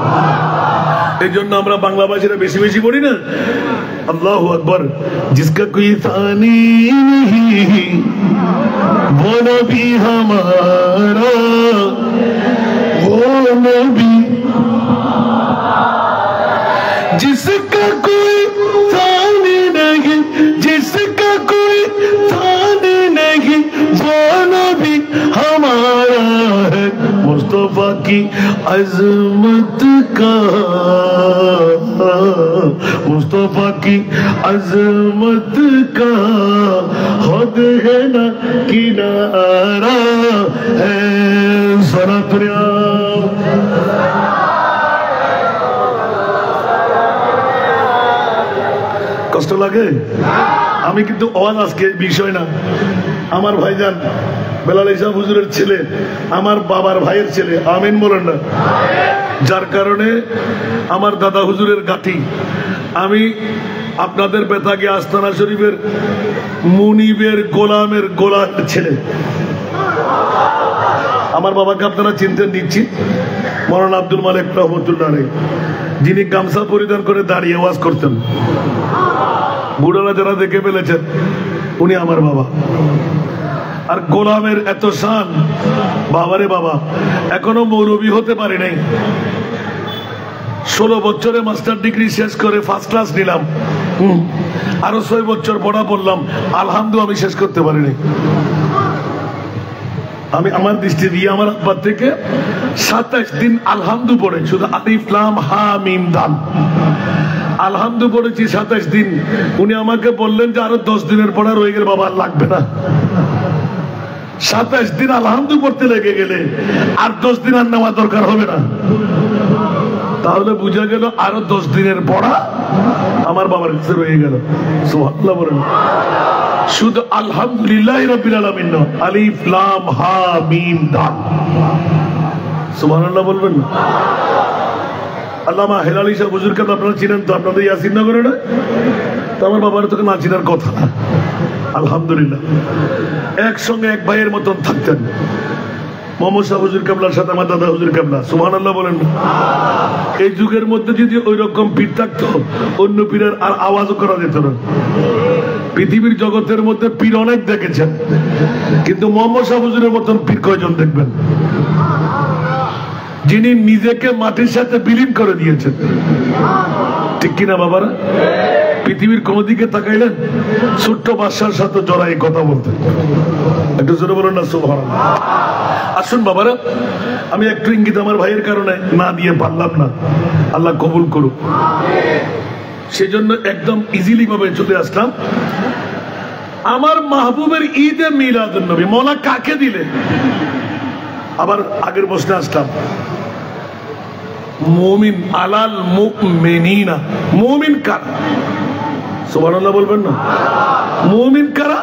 এই জন্য আমরা বাংলা ভাষীরা বেশি বেশি পড়ি না আল্লাহু আকবার। जिसका कोई सानी नहीं वो नबी हमारा, वो नबी जिसका कोई सानी नहीं, जिसका कोई सानी नहीं, वो नबी हमारा है। मुस्तफा की अजमत का, मुस्तफा की अजमत का खुद है ना किनारा है। सरातुरिया কষ্ট লাগে। আমি কিন্তু আওয়াজ আজকে বিষয় না। আমার ভাইজান বেলাল ইসা হুজুরের ছেলে, আমার বাবার ভাইয়ের ছেলে, আমিন বলেন না। যার কারণে আমার দাদা হুজুরের গাঠি। আমি আপনাদের বেতাগী আস্তানা শরীফের মুনিবের গোলামের গোলামের ছেলে। আমার বাবাকে আপনারা চিনতেন নিচ্ছি, মৌলানা আব্দুল মালিক রহমতুল্লাহ আলাইহি, যিনি গামছা পরিধান করে দাঁড়িয়ে ওয়াজ করতেন। বুড়ারা যারা দেখে ফেলেছেন উনি আমার বাবা। আর গোলামের এত শান, বাবারে বাবা, এখনো মৌলবী হতে পারি নাই। 16 বছরে মাস্টার ডিগ্রি শেষ করে ফার্স্ট ক্লাস নিলাম, আরো 6 বছর পড়া পড়লাম, আলহামদুলিল্লাহ আমি শেষ করতে পারিনি। আমি আমার দৃষ্টি দিয়ে আমার আব্বার থেকে 27 দিন আলহামদু পড়ে, শুধু আলিফ লাম হা মিম দাল আলহামদু পড়েছি 27 দিন। উনি আমাকে বললেন যে আরো 10 দিনের পড়া রয়ে গেলে বাবা লাগবে না। 27 দিন আলহামদু পড়তে লেগে গেলে আর 10 দিন আর নেওয়া দরকার হবে না। তাহলে বুঝা গেল আরো 10 দিনের পড়া আমার বাবার কাছে রয়ে গেল। সুবহানাল্লাহ বলেন। শুধু আলহামদুলিল্লাহি রাব্বিল আলামিন, আলিফ লাম হা মিম দাল। সুবহানাল্লাহ বলবেন। আল্লামা হেলালি সাহেব হুজুর কে আপনারা চিনেন তো, আপনাদের ইয়াসিন নগরে না? তো আমার বাবার তোকে না চিনার কথা না। আলহামদুলিল্লাহ একসঙ্গে এক ভাইয়ের মতন থাকতেন। মোহাম্মদ শাহ হুজুর কেবলার সাথে আমার দাদা হুজুর কেবলা। সুবহানাল্লাহ বলেন। এই যুগের মধ্যে যদি ওই রকম পীর থাকতো, অন্য পীরের আর আওয়াজও করা যেত না। পৃথিবীর জগতের মধ্যে পীর অনেক দেখেছেন, কিন্তু মোহাম্মদ শাহ হুজুরের মতন পীর কয়জন দেখবেন? যিনি নিজেকে মাটির সাথে বিলীন করে দিয়েছেন। ঠিক কিনা বাবারা? পৃথিবীর কোন দিকে তাকাইলেন, ছোট্ট বাদশার সাথে জড়াই কথা বলতেন। একটু জোরে বলুন না সুবহানাল্লাহ। আসুন বাবারা, আমি একটু ইঙ্গিত আমার ভাইয়ের কারণে না দিয়ে পারলাম না, আল্লাহ কবুল করুক। সেজন্য একদম ইজিলি ভাবে চলে আসলাম। আমার মাহবুবের ঈদে মিলাদুন নবী মওলা কাকে দিলে? আবার আগের প্রশ্নে আসলাম, মুমিন আলাল মুমিনিনা, মুমিন কারা? সুবহানাল্লাহ বলবেন না? মুমিন কারা?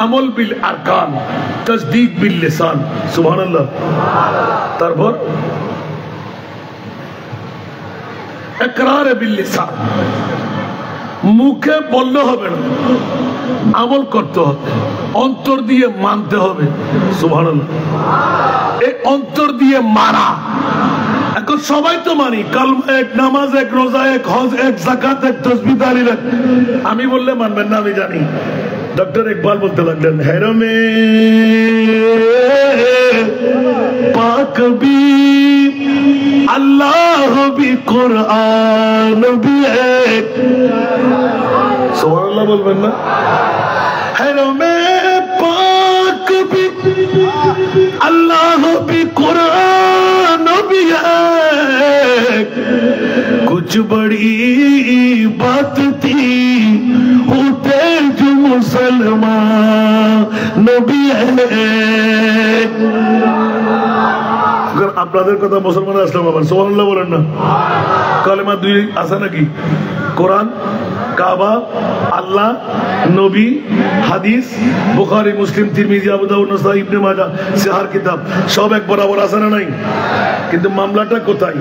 আমল বিল আরকান, তাসদীক বিল লিসান। সুবহানাল্লাহ। তারপর ইকরার বিল লিসান, মুখে বললে হবে না, আমল করতে হবে, অন্তর দিয়ে মানতে হবে। সুবহানাল্লাহ। এই অন্তর দিয়ে মানা, এখন সবাই তো মানি, কালমা এক, নামাজ এক, রোজা এক, হজ এক, যাকাত এক, তাসবিহ তাহলিল এক। আমি বললে মানবেন না, আমি জানি। ডক্টর ইকবাল বলতে লাগলেন, হেরমে পাক বি আল্লাহ বি কুরআন বি এক। সুবহানাল্লাহ বলবেন না? হেরমে পাক বি আল্লাহ বি কুরআন বি এক। कुछ बड़ी बात थी होते जो मुसलमान नबी है। আপনাদের কথা মুসলমান আসলাম আবার। সুবহানাল্লাহ বলেন না? কালেমা 2 আছে নাকি? কোরআন, কাবা, আল্লাহ, নবী, হাদিস, বুখারী, মুসলিম, তিরমিজি, আবু দাউদ, নাসাই, ইবনে মাজাহ, সিহার কিতাব সব এক বরাবর আছে না নাই? কিন্তু মামলাটা কোথায়?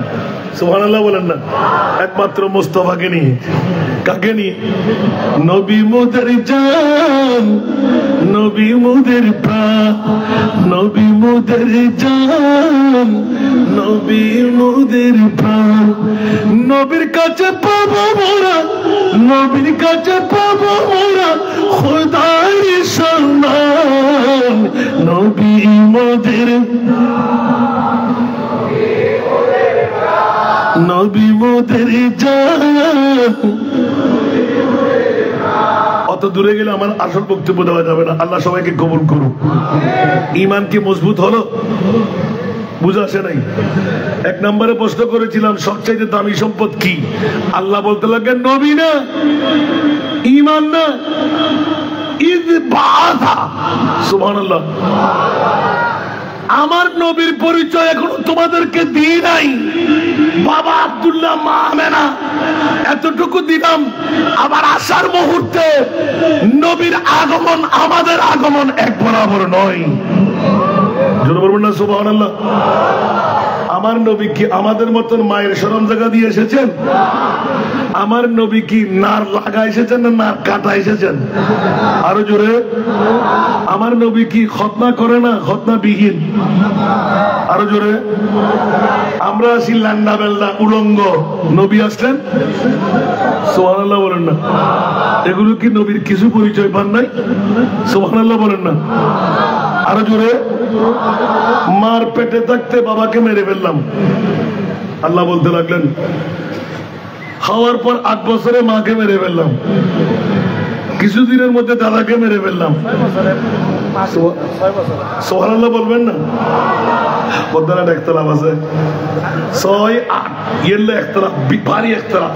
সুবহানাল্লাহ বলেন না? একমাত্র মুস্তাফাকে নিয়ে। কাকে নিয়ে? নবী মোদের জান, নবী মোদের প্রাণ, নবী মোদের জান, নবী মোদের প্রাণ। নবীর কাছে পাবো মোরা, নবীর কাছে পাবো মোরা খোদার সম্মান। নবী মোদের, নবী মোদের জান। অত দূরে গেলে আমার আসল বক্তব্য দেওয়া যাবে না। আল্লাহ সবাইকে কবুল করুক। ঈমান কি মজবুত হলো? বুঝা আসে নাই? 1 নম্বরে প্রশ্ন করেছিলাম সবচাইতে দামি সম্পদ কি? আল্লাহ বলতে লাগলেন নবী না, ঈমান না, ইয বাআসা। সুবহানাল্লাহ। আমার নবীর পরিচয় এখনো তোমাদেরকে দিই নাই। বাবা আব্দুল্লাহ, মা আমেনা, এতটুকু দিলাম। আবার আসার মুহূর্তে নবীর আগমন আমাদের আগমন এক বরাবর নয়। জোরে বলবেন না সুবহানাল্লাহ? আমার নবী কি আমাদের মতন মায়ের শরম জায়গা দিয়ে এসেছেন? আমার নবী কি নার লাগা এসেছেন না নার কাটা এসেছেন? আরো জোরে। আমার নবী কি খতনা করে না, খতনা বিহীন? আরো জোরে। আমরা আসি লান্ডা বেল্লা উলঙ্গ, নবী আসলেন। সুবহানাল্লাহ বলেন না? এগুলো কি নবীর কিছু পরিচয় পান নাই? সুবহানাল্লাহ বলেন না? আরো জোরে। মার পেটে থাকতে বাবাকে মেরে ফেললাম। আল্লাহ বলতে লাগলেন খাওয়ার পর 8 বছরে মাকে মেরে ফেললাম, কিছুদিনের মধ্যে দাদাকে মেরে ফেললাম। সুবহানাল্লাহ বলবেন না? বদারাট একতলাফ আছে, 6-8 ইয়েলে একতলাফ, ভারী একতলাফ।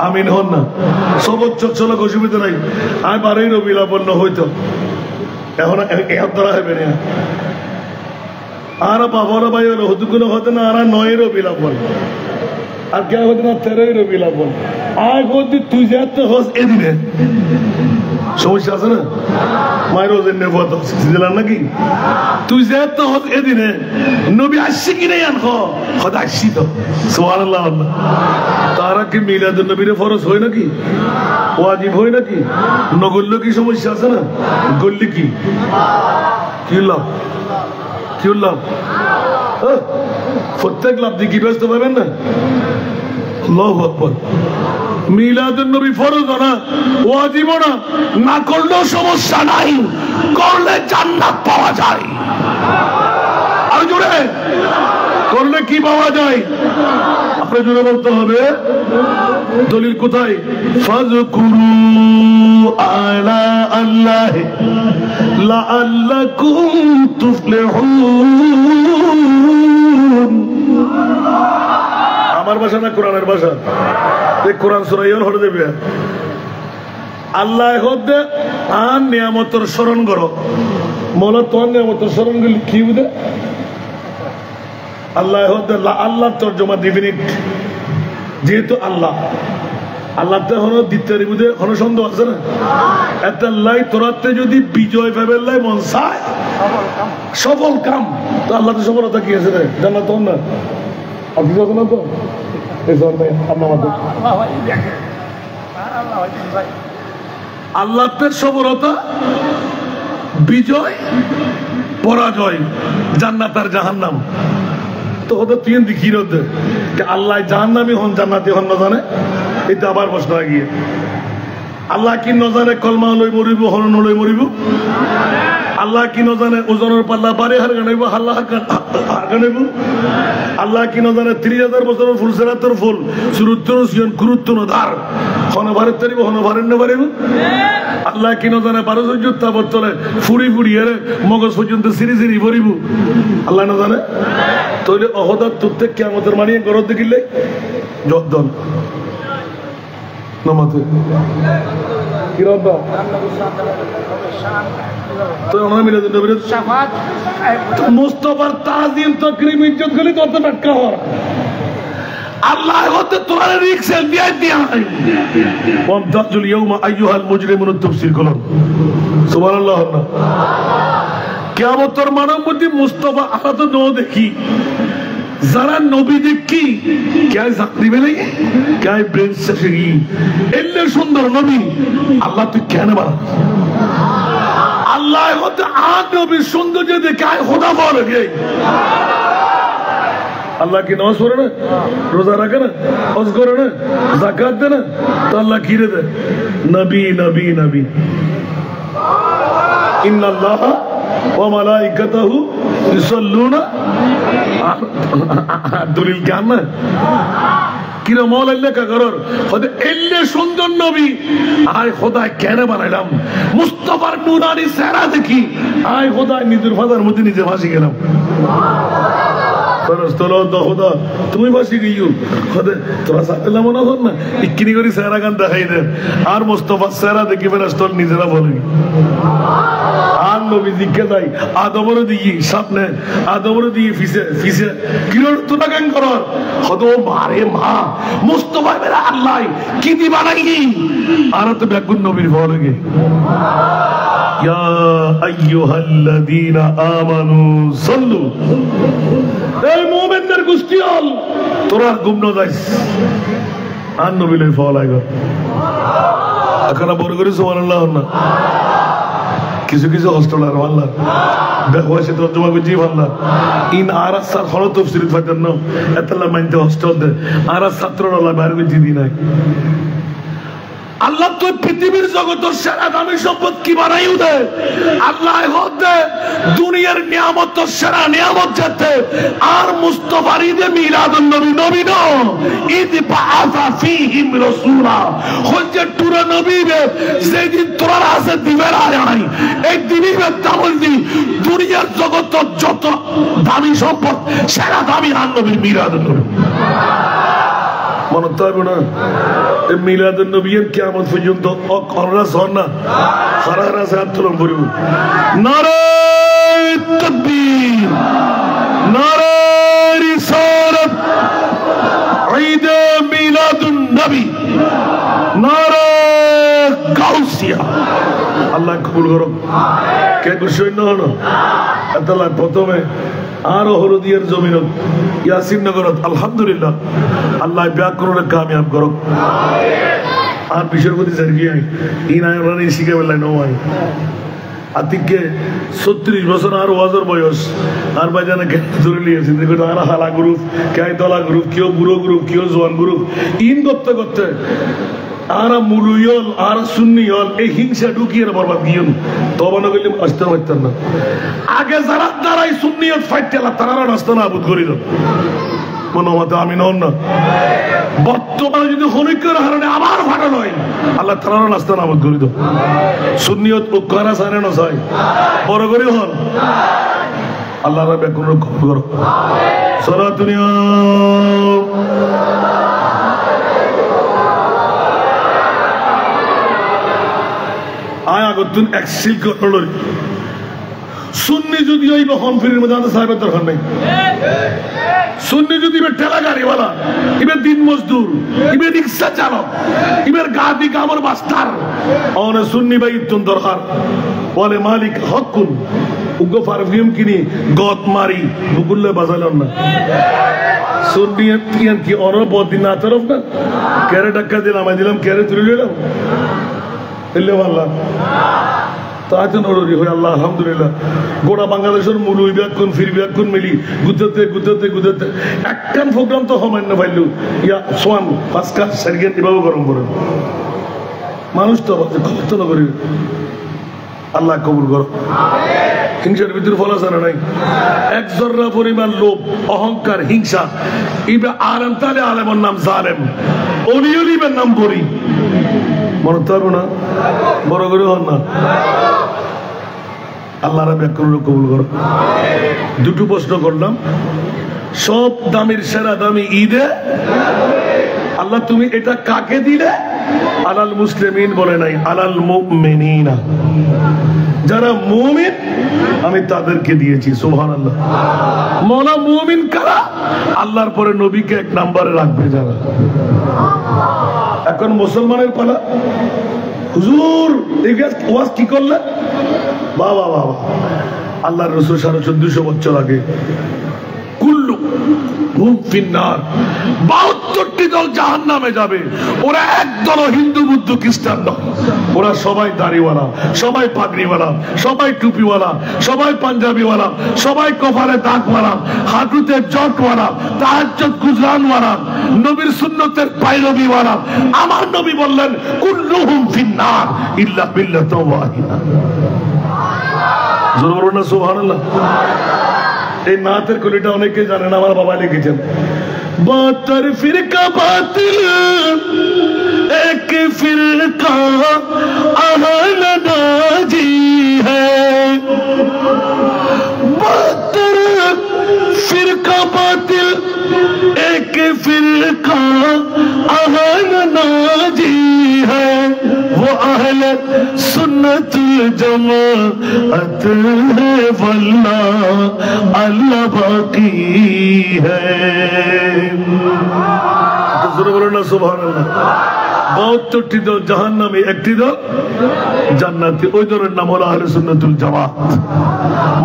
আমিন হন না? সর্বোচ্চ চলো অসুবিধা নাই। আমি 12ই রবিউল আউয়াল হইতো, এখন একতলা হবে না। আর বাবারা ভাই হলো হতুকুলো হতো না, আর 9ই রবিউল আউয়াল। আর কে হতে না 13 রবিউল আউয়াল আয় হতে তুই যেতে হস এদিনে সমস্যা আছে না মায়ের ওদের নেফত দিলাম নাকি তুই যেতে হস এদিনে নবী আসছে কি নাই আনখো খোদা আসছি তো সুবহানাল্লাহ তারা কি মিলাদুন নবীর ফরজ হয় নাকি ওয়াজিব হয় নাকি নগল্য কি সমস্যা আছে না গল্লি কি কি লাভ কি লাভ প্রত্যেক লাভ দিয়ে কি ব্যস্ত পাবেন না আল্লাহু আকবার মিলাদুন নবী ফরজ না ওয়াজিব না না করলেও সমস্যা নাই করলে জান্নাত পাওয়া যায় আর জোরে করলে কি পাওয়া যায় আপনার জোরে বলতে হবে দলিল কোথায় ফাযকুরু আলা আল্লাহ লাআল্লাকুম তুফলিহুন আমার ভাষা না কোরআনের ভাষা এই কোরআন সূরা ইয়ার হরে দেবে আল্লাহ হদে আন নিয়ামতের স্মরণ করো মোলা তোর নিয়ামতের স্মরণ করলে কি বুঝে আল্লাহ হদে আল্লাহ তর্জমা ডিফিনিট যেহেতু আল্লাহ আল্লাহ তো হলো দ্বিতীয় বুঝে কোনো সন্দেহ আছে না একটা লাই তোরাতে যদি বিজয় পাবেন লাই মন চায় সফল কাম তো আল্লাহ তো সফলতা কি আছে রে জানা তো না আপনি যাবেন না তো আল্লাহর সফলতা বিজয় পরাজয় জান্নাত আর জাহান্নাম তো ওদের তিন দিক হিরোদের আল্লাহ জাহান্নামী হন জান্নাতি হন না জানে এটা আবার প্রশ্ন গিয়ে আল্লাহ কি ন জানে কলমা লই মরিব হরণ লই মরিব আল্লাহ কি ন জানে ওজনের পাল্লা বারে হার গানাইব আল্লাহ হার গানাইব আল্লাহ কি ন জানে 30,000 বছরের ফুল সেরাতের ফুল সুরুত্তর সিয়ন গুরুত্ব ধার হনভারের তারিব হনভারের না পারিব আল্লাহ কি ন জানে 1200 যুদ্ধ বর্তলে ফুড়ি ফুড়ি এর মগজ পর্যন্ত সিরি সিরি ভরিব আল্লাহ না জানে তইলে অহদার তুতে কিয়ামতের মানিয়ে গরত দেখিলে জদ্দন নমাতে কি রব্বা তো আমরা মিলে দিন নবীর শাফাত মুস্তাফার তাজিম তাকরীম ইজ্জত গলি তো টাটকা হওয়া আল্লাহ হতে তোরা রিক্সেল দিয়া দিয়া ওয়ামতাজুল ইয়াউমা আইয়ুহাল মুজরিমুন তাফসীর করুন সুবহানাল্লাহ কিয়ামতের মানবমতি মুস্তাফা আমরা তো নো দেখি যারা নবী দেখি क्या जाकरी में नहीं क्या ब्रेन से सही इल्ले सुंदर नबी अल्लाह तो क्या ना बना अल्लाह होते आग नबी सुंदर जो देखा है खुदा बोल गए अल्लाह की नमाज पढ़े ना रोजा रखे ना हज करे ना ज़कात दे ना तो अल्लाह की दे नबी नबी नबी इन्ना अल्लाह व मलाइकतहु युसल्लूना দলিল কেন না কিরা মৌলা লেখা করার হতে এলে সুন্দর নবী আয় খোদায় কেন বানাইলাম মুস্তাফার নুরানি চেহারা দেখি আয় খোদায় নিজের ফাদার মধ্যে নিজে ফাঁসি গেলাম তুমি ফাঁসি গিয়েও তোরা সাথে মনে হন না ইকিনি করি চেহারা গান দেখাই দেন আর মুস্তাফার চেহারা দেখি বেরাস্তর নিজেরা বলে আর নবী দিকে যাই আদমরে দিয়ে সামনে আদমরে দিয়ে ফিসে ফিসে কিরণ তোরা গান করার হতো মারে মা মুস্তাফা মেরা আল্লাহ কি দি বানাই আর তো বেগুন নবীর বলে গে ইয়া আইয়ুহাল্লাযীনা আমানু সাল্লু এই মুমিনদের গোষ্ঠী হল তোরা গুমন যাইস আর নবীর ফল আইগো এখন বড় করে সুবহানাল্লাহ না কিছু কিছু হোস্টেল আর আল্লাহ বেহওয়াসে তর্জমা করছি আল্লাহ ইন আরাস সার হলো তাফসীর ফাতান না এতলা মানতে হোস্টেল দে আরাস ছাত্ররা বাইরে করতে দি নাই আল্লাহ তো পৃথিবীর জগতের সেরা দামি সম্পদ কি বানাইও দে আল্লাহ হতে দুনিয়ার নিয়ামত সেরা নিয়ামত যেতে আর মুস্তাফার ঈদে মিলাদুন নবী নবী নো ঈদ বাআসা ফীহিম রাসূলা হজে তুরা নবী বে যেদিন তোরা আছে দিবের আয় এই দিনই বে তামল দি দুনিয়ার জগতের যত দামি সম্পদ সেরা দামি আর নবীর মিলাদুন নবী মনে তো হবে না মিলাদুন নবীর কিয়ামত পর্যন্ত অকররা সন্না হারারা সাতলম পড়ব নারে তাকবীর নারে রিসালাত ঈদে আল্লাহ কবুল করুক। কে সৈন্য হলো আল্লাহ প্রথমে আরো হলদিয়ার জমিনত ইয়াসিন নগরত আলহামদুলিল্লাহ আল্লাহ ব্যাকরণে কামিয়াব করুক। আর বিষয়ের প্রতি সার্গিয়াই ইনায়রানি শিখে বেলায় নয় আতিককে 36 বছর আর ওয়াজের বয়স আর বাজানে ধরে নিয়েছে আর হালা গ্রুপ কে দলা গ্রুপ কেউ বুড়ো গ্রুপ কেউ জোয়ান গ্রুপ ইন করতে করতে আর মুলুয়ল আর সুন্নিয়ল এই হিংসা ঢুকিয়ে বরবাদ গিয়ে তবে না করলে আসতে পারতেন না। আগে যারা তারাই সুন্নিয়ত ফাইটেলা তারা রাস্তা না আবুদ করিল মনে মতো আমি নন না। বর্তমানে যদি হরিকের হারণে আবার ফাটানো হয় আল্লাহ তারা রাস্তা না আবুদ করিল সুন্নিয়ত উকারা সারে না চাই বড় করে হন আল্লাহ রাবে কোন কবুল করো। সারা দুনিয়া আয়া গতুন এক সিল্ক হল সুন্নি যদি ওই হনফিরের মধ্যে আমাদের সাহেবের দরকার নেই। সুন্নি যদি ইবের ঠেলা গাড়িওয়ালা ইবের দিন মজদুর ইবের রিক্সা চালক ইবের গাদি কামর মাস্টার অনে সুন্নি ভাই ইত্তুন দরকার বলে মালিক হকুন উগ্র ফারফিউম কিনি গত মারি বুকুল্লে বাজালেন না সুন্নি কি অনর বদিন না তরফ না ক্যারে টাক্কা দিলাম আমি দিলাম ক্যারে তুলে নিলাম এলে আল্লাহ আল্লাহ আলহামদুলিল্লাহ গোটা বাংলাদেশের মূল ব্যাকুন ফির ব্যাকুন মিলি গুজরাতে গুজরাতে গুজরাতে একখান প্রোগ্রাম তো সমান্য পাইলু ইয়া সোয়ান পাঁচ কাজ সারিগেন এভাবে গরম করেন মানুষ তো খবর তো নগরী আল্লাহ কবুল করো। হিংসার ভিতরে ফল আছে না নাই? এক জর্রা পরিমাণ লোভ অহংকার হিংসা ইবে আলেম তালে আলেমের নাম জালেম অলি অলিবের নাম বরি মনে তো না বড় করে হন না আল্লাহ কবুল করো। দুটো প্রশ্ন করলাম সব দামের সেরা দামি ঈদে আল্লাহ তুমি এটা কাকে দিলে? আলাল মুসলিমিন বলে নাই আলাল মুমিনিনা যারা মুমিন আমি তাদেরকে দিয়েছি সুবহানাল্লাহ। মওলা মুমিন কারা? আল্লাহর পরে নবীকে এক নম্বরে রাখবে যারা। এখন মুসলমানের পালা হুজুর ওয়াজ কি করলেন বাবা বাবা আল্লাহর রাসূল 1450 বছর আগে কুল্লু হুম ফিন্নার 72টি দল জাহান্নামে যাবে। ওরা একদল হিন্দু বুদ্ধ খ্রিস্টান নয়, ওরা সবাই দাড়িওয়ালা সবাই পাগড়িওয়ালা সবাই টুপিওয়ালা সবাই পাঞ্জাবিওয়ালা সবাই কপালে দাগওয়ালা হাঁটুতে জটওয়ালা তাহাজ্জুদ গুজরানওয়ালা নবীর সুন্নতের পায়রবিওয়ালা। আমার নবী বললেন কুল্লুহুম ফিন্নার ইল্লা বিল্লাতাও ওয়াহিদা। জোরে বলুন না সুবহানাল্লাহ। এই নাতের কলিটা অনেকে জানেন, আমার বাবা লিখেছেন 72 ফিরকা বাতিল এক ফিরকা আহলে নাজি হ্যায় 72 ফিরকা বাতিল এক ফিরকা আহলে নাজি হ্যায় वो अहल सुन्नत जमाअत है वल्लाह अल्लाह बाकी है। तो जरूर बोलना सुभान अल्लाह। 72টি দল জাহান্নামে, একটি দল জান্নাতি। ওই দলের নাম হলো আহলে সুন্নাতুল জামাত।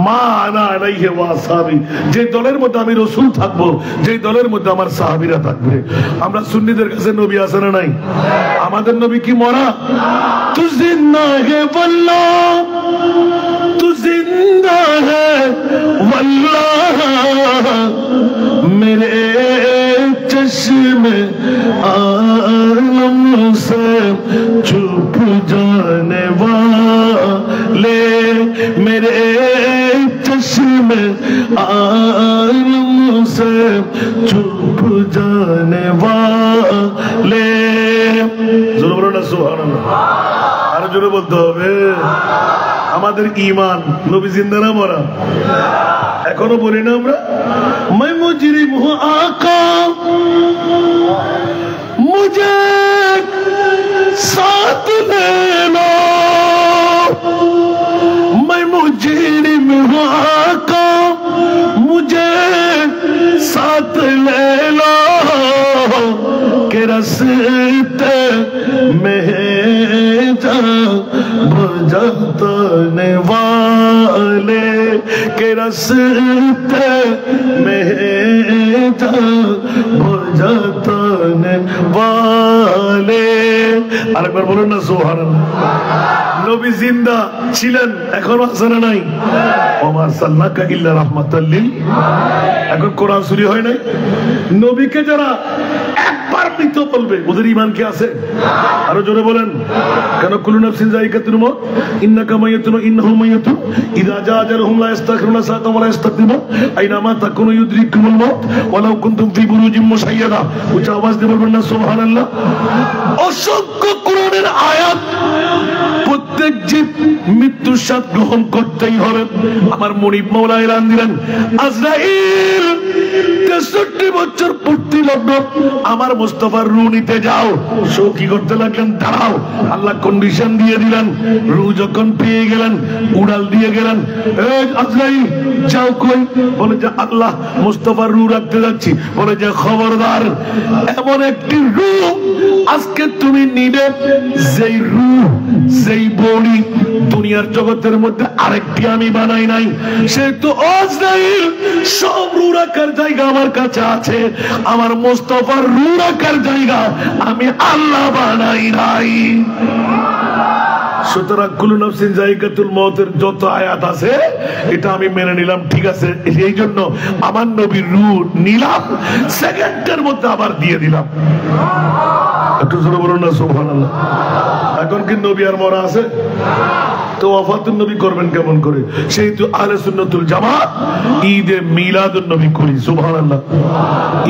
মা আনা আলাইহি ওয়া আসহাবি, যে দলের মধ্যে আমি রাসূল থাকবো, যে দলের মধ্যে আমার সাহাবীরা থাকবে। আমরা সুন্নিদের কাছে নবী আছে না নাই? আমাদের নবী কি মরা? তু জিন্দা হে ওয়াল্লাহ, তু জিন্দা হে ওয়াল্লাহ মেরে চশমে आलम से चुप जाने वाले मेरे चश्मे आलम से चुप जाने वाले। জোরে বলো না সুবহানাল্লাহ। আর জোরে বলতে হবে। আমাদের ঈমান নবী জিন্দা না মরা? এখনো বলি না আমরা मैं मुजरिम हूँ आका मुझे साथ ले लो, मैं मुजरिम हूँ आका मुझे साथ ले लो के रस्ते में जा बुझा तो जाने वाले के रास्ते में जा बुझाने वाले। আরেকবার বলুন না সুবহানাল্লাহ। নবী জিন্দা ছিলেন, এখনো আছেন না নাই? ওমা সাল্লাকা ইল্লা রাহমাতাল লিল। এখন কোরআন চুরি হয় নাই? নবীকে যারা একবার মৃত বলবে ওদের ঈমান কি আছে? আরো জোরে বলেন। কেন কুল্লু নাফসিন যায়িকাতুল মউত ইন্নাকা মাইয়াতুন ওয়া ইন্নাহুম মাইয়াতুন ইযা জা আজালুহুম লা ইস্তাখিরুনা সাআতান ওয়া লা ইস্তাকদিমুন আইনামা তাকুনু ইউদরিকুমুল মউত ওয়ালাউ কুনতুম ফি বুরুজিন মুশাইয়াদা। উচ্চ আওয়াজ দিয়ে বলবেন না সুবহানাল্লাহ। অসংখ্য কোরআনের আয়াত প্রত্যেক জীব মৃত্যুর স্বাদ গ্রহণ করতেই হবে। আমার মনিব মাওলা এলান দিলেন আজরাইল 63 বছর পূর্তি লগ্ন আমার মুস্তাফার রূহ নিতে যাও। সো কি করতে লাগলেন? দাঁড়াও। আল্লাহ কন্ডিশন দিয়ে দিলেন। রূহ যখন পেয়ে গেলেন উড়াল দিয়ে গেলেন, এই আজরাইল যাও। কই? বলে যে আল্লাহ মুস্তাফার রূহ রাখতে যাচ্ছি। বলে যে খবরদার, এমন একটি রূহ আজকে তুমি নিবে যেই রূহ যেই বডি দুনিয়ার জগতের মধ্যে আরেকটি আমি বানাই নাই। সে তো আজরাইল সব রূহ রাখার জায়গা আমার কাছে আছে। আমার মুস্তাফার রূহ রাখার জায়গা আমি আল্লাহ বানাই নাই। সুতরাং কুল্লু নাফসিন যায়িকাতুল মউতের যত আয়াত আছে এটা আমি মেনে নিলাম, ঠিক আছে। এই জন্য আমার নবীর রূহ নিলাম, সেকেন্ডের মধ্যে আবার দিয়ে দিলাম। একটু জোরে বলুন না সুবহানাল্লাহ। এখন কি নবী আর মরা আছে? তো ওয়াফাতুন নবী করবেন কেমন করে? সেই তো আহলে সুন্নাতুল জামাত ঈদে মিলাদুন নবী করি। সুবহানাল্লাহ।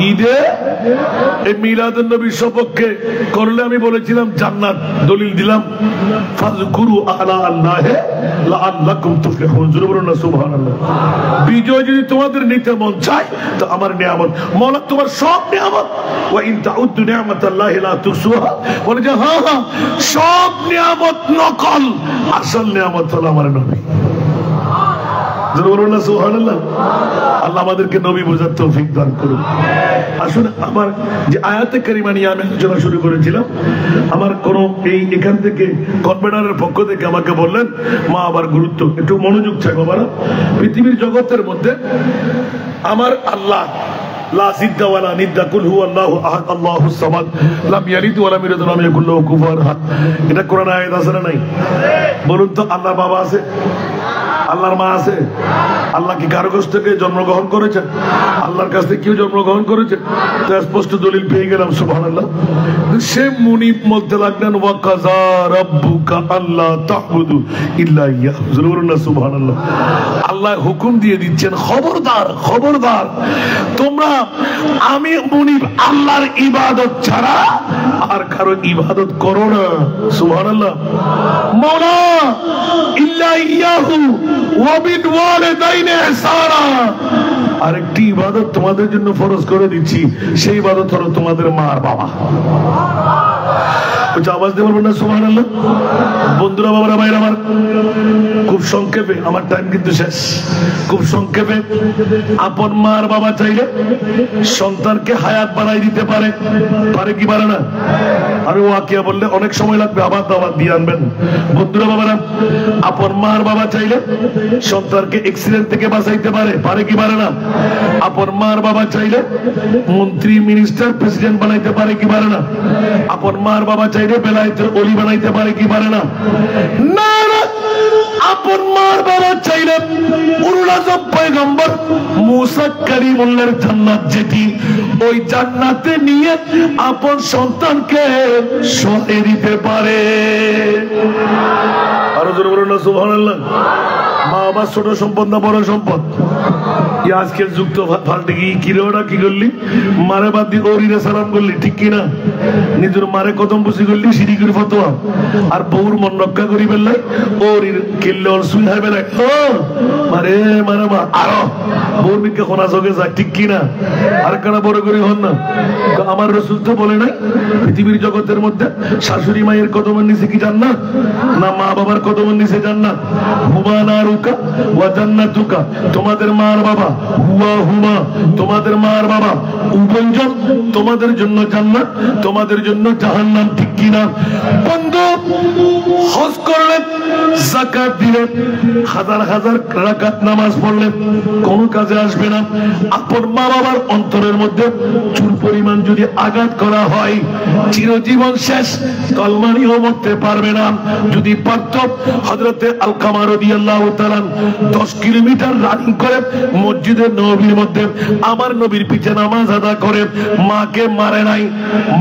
ঈদে এই মিলাদুন নবীর সপক্ষে করলে আমি বলেছিলাম জান্নাত, দলিল দিলাম ফাযকুরু আলা আল্লাহি লাআল্লাকুম তুফলিহুন। জোরে বলুন না সুবহানাল্লাহ। বিজয় যদি তোমাদের নিতে মন চায় তো আমার নিয়ামত, মওলা তোমার সব নিয়ামত, ওয়া ইন তাউদ্দু নিয়ামাতাল্লাহি লা তুহসুহা। বলে যে হ্যাঁ হ্যাঁ, সব নিয়ামত নকল, আসল নিয়ামত হলো আমার নবী। জোরে বলুন না সুবহানাল্লাহ। আল্লাহ আমাদেরকে নবী বোঝার তৌফিক দান করুন। আসুন, আমার যে আয়াতে কারিমা নিয়ে আমি আলোচনা শুরু করেছিলাম, আমার কোন এখান থেকে কনভেনারের পক্ষ থেকে আমাকে বললেন মা আবার গুরুত্ব, একটু মনোযোগ চাই বাবারা। পৃথিবীর জগতের মধ্যে আমার আল্লাহ লা সিদ্দা ওয়ালা নিদ্দা, কুল হুয়াল্লাহু আহাদ আল্লাহুস সামাদ, লাম ইয়ালিদ ওয়া লাম ইউলাদ ওয়া লাম ইয়াকুল লাহু কুফুয়ান আহাদ। এটা কোরআন আয়াত আছে না নাই? বলুন তো, আল্লাহর বাবা আছে? আল্লাহর মা আছে? আল্লাহ কি কারো কাছ থেকে জন্মগ্রহণ করেছেন? আল্লাহর কাছ থেকে কেউ জন্মগ্রহণ করেছে? তো স্পষ্ট দলিল পেয়ে গেলাম। সুবহানাল্লাহ। সে মুনিব বলতে লাগলেন ওয়া কাযা রাব্বুকা আল্লা তা'বুদু ইল্লা ইয়াহু। সুবহানাল্লাহ। আল্লাহ হুকুম দিয়ে দিচ্ছেন, খবরদার খবরদার, তোমরা আমি মুনিব আল্লাহর ইবাদত ছাড়া আর কারো ইবাদত করো না। সুবহানাল্লাহ। মাওলা ইল্লা ইয়াহু ওয়া বিল ওয়ালিদাইনি ইহসানা। আরেকটি ইবাদত তোমাদের জন্য ফরজ করে দিচ্ছি, সেই ইবাদত হলো তোমাদের মা আর বাবা। আওয়াজ দিয়ে বলবেন না সুবহানাল্লাহ। বন্ধুরা, বাবারা, ভাইরা আমার, খুব সংক্ষেপে, আমার টাইম কিন্তু শেষ, খুব সংক্ষেপে, আপন মা আর বাবা চাইলে সন্তানকে হায়াত বানাই দিতে পারে, পারে কি পারে না? আরে ওয়াকিয়া বললে অনেক সময় লাগবে, আবার দাওয়াত দিয়ে আনবেন। বন্ধুরা, বাবারা, আপন মা আর বাবা চাইলে সন্তানকে অ্যাক্সিডেন্ট থেকে বাঁচাইতে পারে, পারে কি পারে না? আপন মা আর বাবা চাইলে মন্ত্রী, মিনিস্টার, প্রেসিডেন্ট বানাইতে পারে কি পারে না? আপন মা আর বাবা চাইলে বেলায়েতের ওলি বানাইতে পারে কি পারে না? না, আপন মার বাবা চাইলে উলুল আযম পয়গম্বর মুসা কালিমুল্লাহর জান্নাত যেটি, ওই জান্নাতে নিয়ে আপন সন্তানকে সরিয়ে দিতে পারে। আরো জোরে বলুন না সুবহানাল্লাহ। মা বাবা ছোট সম্পদ না বড় সম্পদ? আজকের যুগ তো ফাল্টে গিয়ে কিরোটা কি করলি, মারে বাদ দিয়ে ওরিরে সালাম করলি, ঠিক কিনা? নিজের মারে কদম বুঝি করলি, সিঁড়ি করে ফতোয়া, আর বউর মন রক্ষা করি বেলাই ওরির কিনলে ওর সুই হাই বেলায় মারে মারে মা আরো বউর মিকে খোনা চোখে যায়, ঠিক কিনা? আর কারা বড় করে হন না? আমার রাসূল তো বলে নাই পৃথিবীর জগতের মধ্যে শাশুড়ি মায়ের কদমের নিচে কি জান্নাত, না মা বাবার কদমের নিচে জান্নাত? হুমা নারুকা ওয়া জান্নাতুকা, তোমাদের মা আর বাবা, হুয়া হুমা, তোমাদের মা আর বাবা উভয়জন তোমাদের জন্য জান্নাত, তোমাদের জন্য জাহান্নাম। ঠিক কিনা বন্ধু? হজ করলেন, যাকাত দিলেন, হাজার হাজার রাকাত নামাজ পড়লেন, কোন কাজে আসবে না। আপন মা বাবার অন্তরের মধ্যে চুল পরিমাণ যদি আঘাত করা হয়, চিরজীবন শেষ, কলমানিও মরতে পারবে না। যদি পারত হযরতে আলকামা রাদিয়াল্লাহু তাআলা 10 কিলোমিটার রানিং করে মসজিদের নববীর মধ্যে আমার নবীর পিছে নামাজ আদায় করে মাকে মারে নাই,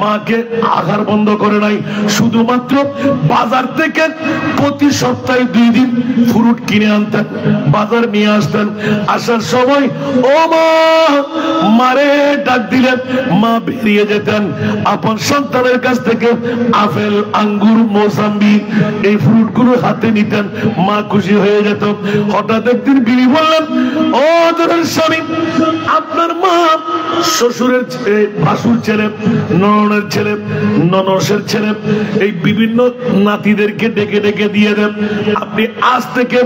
মাকে আহার বন্ধ করে নাই, শুধুমাত্র বাজার থেকে প্রতি সপ্তাহে 2 দিন ফ্রুট কিনে আনতেন, বাজার নিয়ে আসতেন। আসার সময় ও মা মারে ডাক দিলেন, মা বেরিয়ে যেতেন। আপন সন্তানের কাছ থেকে আপেল, আঙ্গুর, মৌসাম্বি এই ফ্রুট গুলো হাতে নিতেন, মা খুশি হয়ে যেত। হঠাৎ একদিন বিবি বললেন, ও আদরের স্বামী, আপনার মা শ্বশুরের ভাসুর ছেলে, নননের ছেলে, ননসের ছেলে এই বিভিন্ন নাতিদেরকে ডেকে ডেকে দিয়ে দেন, আপনি আজ থেকে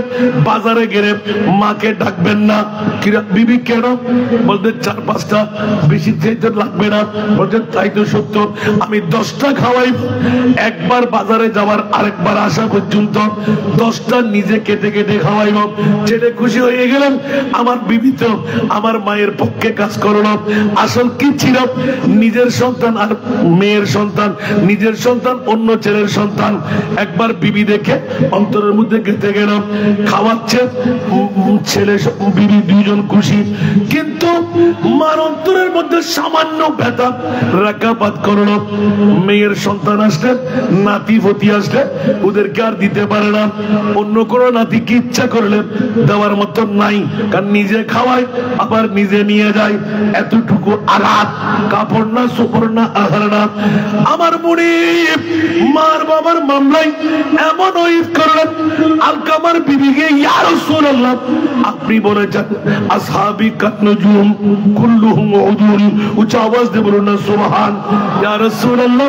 বাজারে গেলে মাকে ডাকবেন না। বিবি কেন? বলতে 4-5টা, বেশি চাইতে লাগবে না। বলতে তাই তো সত্য, আমি 10টা খাওয়াই, একবার বাজারে যাওয়ার আরেকবার আসা পর্যন্ত 10টা নিজে কেটে কেটে খাওয়াইব। ছেলে খুশি হয়ে গেলেন, আমার বিবি তো আমার মায়ের পক্ষে কাজ করলো। আসল কি ছিল? নিজের সন্তান আর মেয়ের সন্তান, নিজের সন্তান অন্য ছেলের সন্তান। একবার বিবি দেখে অন্তরের মধ্যে গেঁথে গেল, খাওয়াচ্ছে ছেলে বিবি, 2 জন খুশি। কিন্তু মার অন্তরের মধ্যে সামান্য ব্যথা, রাকাবাত করলো। মেয়ের সন্তান আসলে, নাতি ফতি আসলে ওদেরকে আর দিতে পারে না। অন্য কোনো নাতিকে ইচ্ছা করলে দেওয়ার মতো নাই, কারণ নিজে খাওয়ায় আবার নিজে নিয়ে যায়। এতটুকু আলাদ কাপড় না, সুপড় না, আহার না। আমার মুনিব মার বাবার মামলায় এমন ওয়াইফ করলেন, আলকামার বিবিকে, ইয়া রাসূলুল্লাহ, আপনি বলেছেন আসহাবি কান্নুজুম কুল্লুহুম উদুল, উচ্চ আওয়াজ দিয়ে বলুন না সুবহান। ইয়া রাসূলুল্লাহ,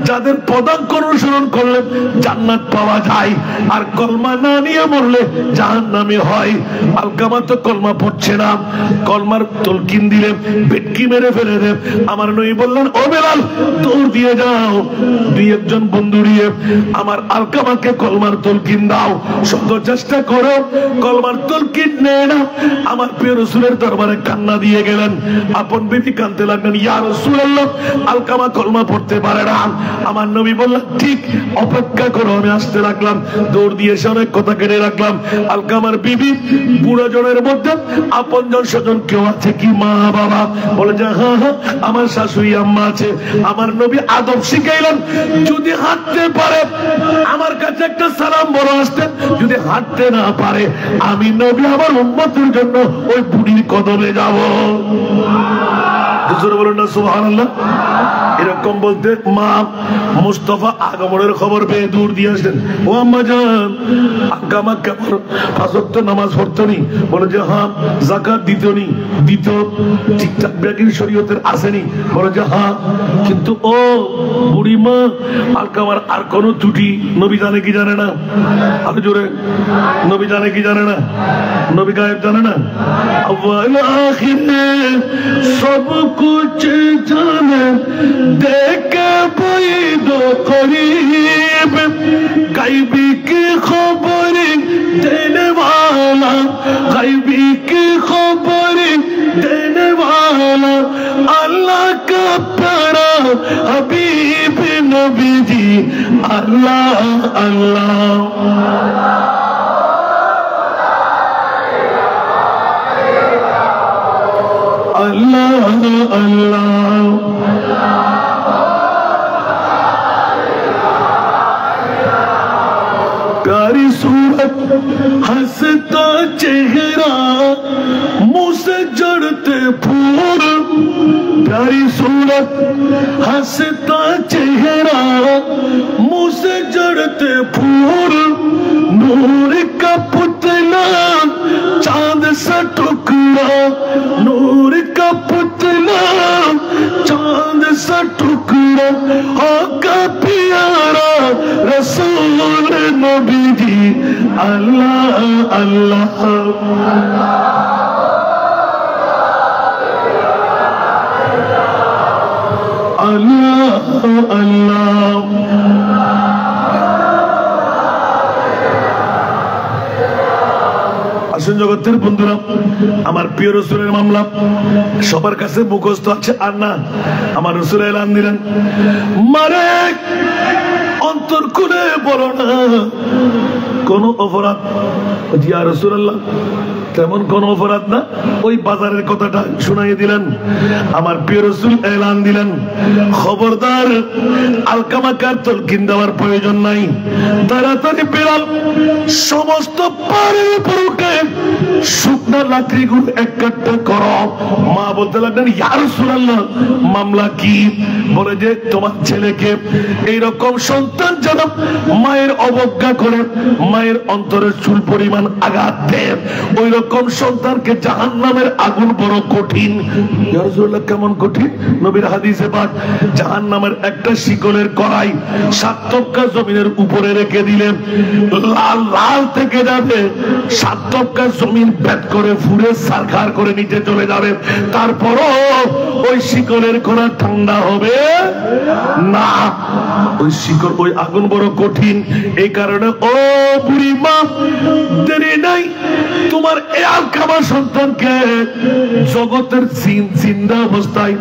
যাদের পদাঙ্ক অনুসরণ করলে জান্নাত পাওয়া যায়, আর কলমা না নিয়ে মরলে জাহান্নামে হয়। আলকামা তো কলমা পড়ছে না, কলমার তলকিন দিলে ভেটকি মেরে ফেলে দেব। আমার নবী বললেন, ও বেলাল, দৌড় দিয়ে যাও, 2-1 জন বন্ধু নিয়ে আমার আলকামাকে কলমার তলকিন দাও। শত চেষ্টা করো, কলমার তলকিন নেয় না। আমার প্রিয় রাসূলের দরবারে কান্না দিয়ে গেলেন, আপন বিবি কাঁদতে লাগলেন, ইয়া রাসূলুল্লাহ, আলকামা কলমা পড়তে পারে না। আমার নবী বললেন, ঠিক অপেক্ষা করো, আমি আসতে লাগলাম। দৌড় দিয়ে এসে অনেক কথা কেটে রাখলাম। আলকামার বিবি বুড়ো জনের মধ্যে আপন জন স্বজন কেউ আছে কি? মা বাবা? বলে যে হ্যাঁ হ্যাঁ, আমার শাশুড়ি আম্মা আছে। আমার নবী আদব শিখাইলেন, যদি হাঁটতে পারে আমার কাছে একটা সালাম বড় আসতেন, যদি হাঁটতে না পারে আমি নবী আমার উম্মতের জন্য ওই বুড়ির কদমে যাব। বলুন না সুবহানাল্লাহ। এরকম বলতে মা মুস্তাফা আগমনের খবর পেয়ে দূর দিয়ে আসলেন, ও আম্মা জান, আকামা কেমন 5 ওয়াক্ত নামাজ পড়তো নি? বলে যে হ্যাঁ। যাকাত দিত নি? দিত। ঠিকঠাক ব্যাগিন শরীয়তের আসেনি? বলে যে হ্যাঁ। কিন্তু ও বুড়ি মা, আলকামার আর কোন ত্রুটি নবী জানে কি জানে না? আর জোরে, নবী জানে কি জানে না? নবী গায়েব জানে না? আউয়াল আখিরে সব कुछ जाने देख बैद करीब, गायबी की खबर देने वाला, गायबी की खबर देने वाला, अल्लाह का प्यारा हबीब नबी जी, अल्लाह अल्लाह। अल्लाह अल्लाह प्यारी सूरत, हंसता चेहरा, मुंह से जड़ते फूल। प्यारी सूरत, हंसता चेहरा, मुंह से जड़ते फूल। नूर का पुतला, चांद सा टुकड़ा, नूर का হক পিয়ারা রাসূল নবীজি আল্লাহ আল্লাহ আল্লাহ আল্লাহ। আসুন জগতের বন্ধুরা, আমার প্রিয় রাসূলের মামলা সবার কাছে মুখস্থ আছে আর না? আমার রাসূল এলান দিলেন, মারে অন্তর খুলে বলো না কোন অপরাধ। ইয়া রাসূলুল্লাহ, তেমন কোন অপরাধ না। ওই বাজারের কথাটা শুনাই দিলেন। আমার প্রিয় রাসূল এলান দিলেন, খবরদার আলকামাকার তলকিন দেওয়ার প্রয়োজন নাই। তাড়াতাড়ি বেরাল সমস্ত পাহাড়ের উপর উঠে শুকনা লাকড়িগুলো একটা করো। মা বলতে লাগলেন, ইয়া রাসূলুল্লাহ, মামলা কি? বলে যে তোমার ছেলেকে এইরকম সন্তান যেন মায়ের অবজ্ঞা করে মায়ের অন্তরের চুল পরিমাণ আঘাত দেয়, ওই রকম সন্তানকে জাহান্নামের আগুন বড় কঠিন। ইয়া রাসূলুল্লাহ, কেমন কঠিন? নবীর হাদিসে পাক, জাহান্নামের একটা শিকলের কড়াই 7 তবকা জমিনের উপরে রেখে দিলেন, লাল লাল থেকে যাবে। 7 তবকা জমিন ভেদ করে ফুড়ে সারখার করে নিচে চলে যাবে, তারপরও ওই শিকলের কড়া ঠান্ডা হবে না। ওই শিকল, ওই আগুন বড় কঠিন। এই কারণে ও বুড়ি মা, দেরি নাই, তোমার এই আলকামা সন্তানকে জগতের জিন্দা অবস্থায়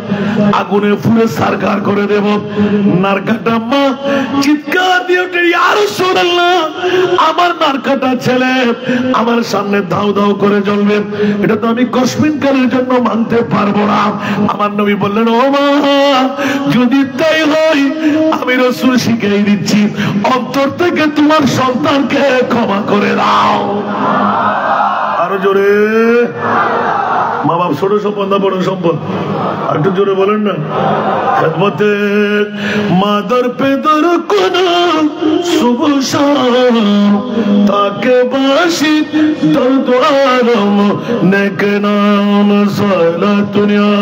আগুনে ফুলে সারখার করে দেব। নারকাটা মা চিৎকার দিয়ে ওঠে, ইয়া রাসূলুল্লাহ, আমার নারকাটা ছেলে আমার সামনে দাও দাও করে জ্বলবে, এটা তো আমি কসমিন কালের জন্য মানতে পারবো না। আমার নবী বললেন, ও মা, যদি তাই হয় আমি রাসূল শিখিয়ে দিচ্ছি, অন্তর থেকে তোমার সন্তানকে ক্ষমা করে দাও। আরো জোরে। মা বাপ ছোট সম্পদ না বড় সম্পদ? আর একটু জোরে বলেন না। খেদমতে মাদার পেদার কোন শুভ তাকে বাসি দর্দ আরম নেক নাম সালাতুনিয়া।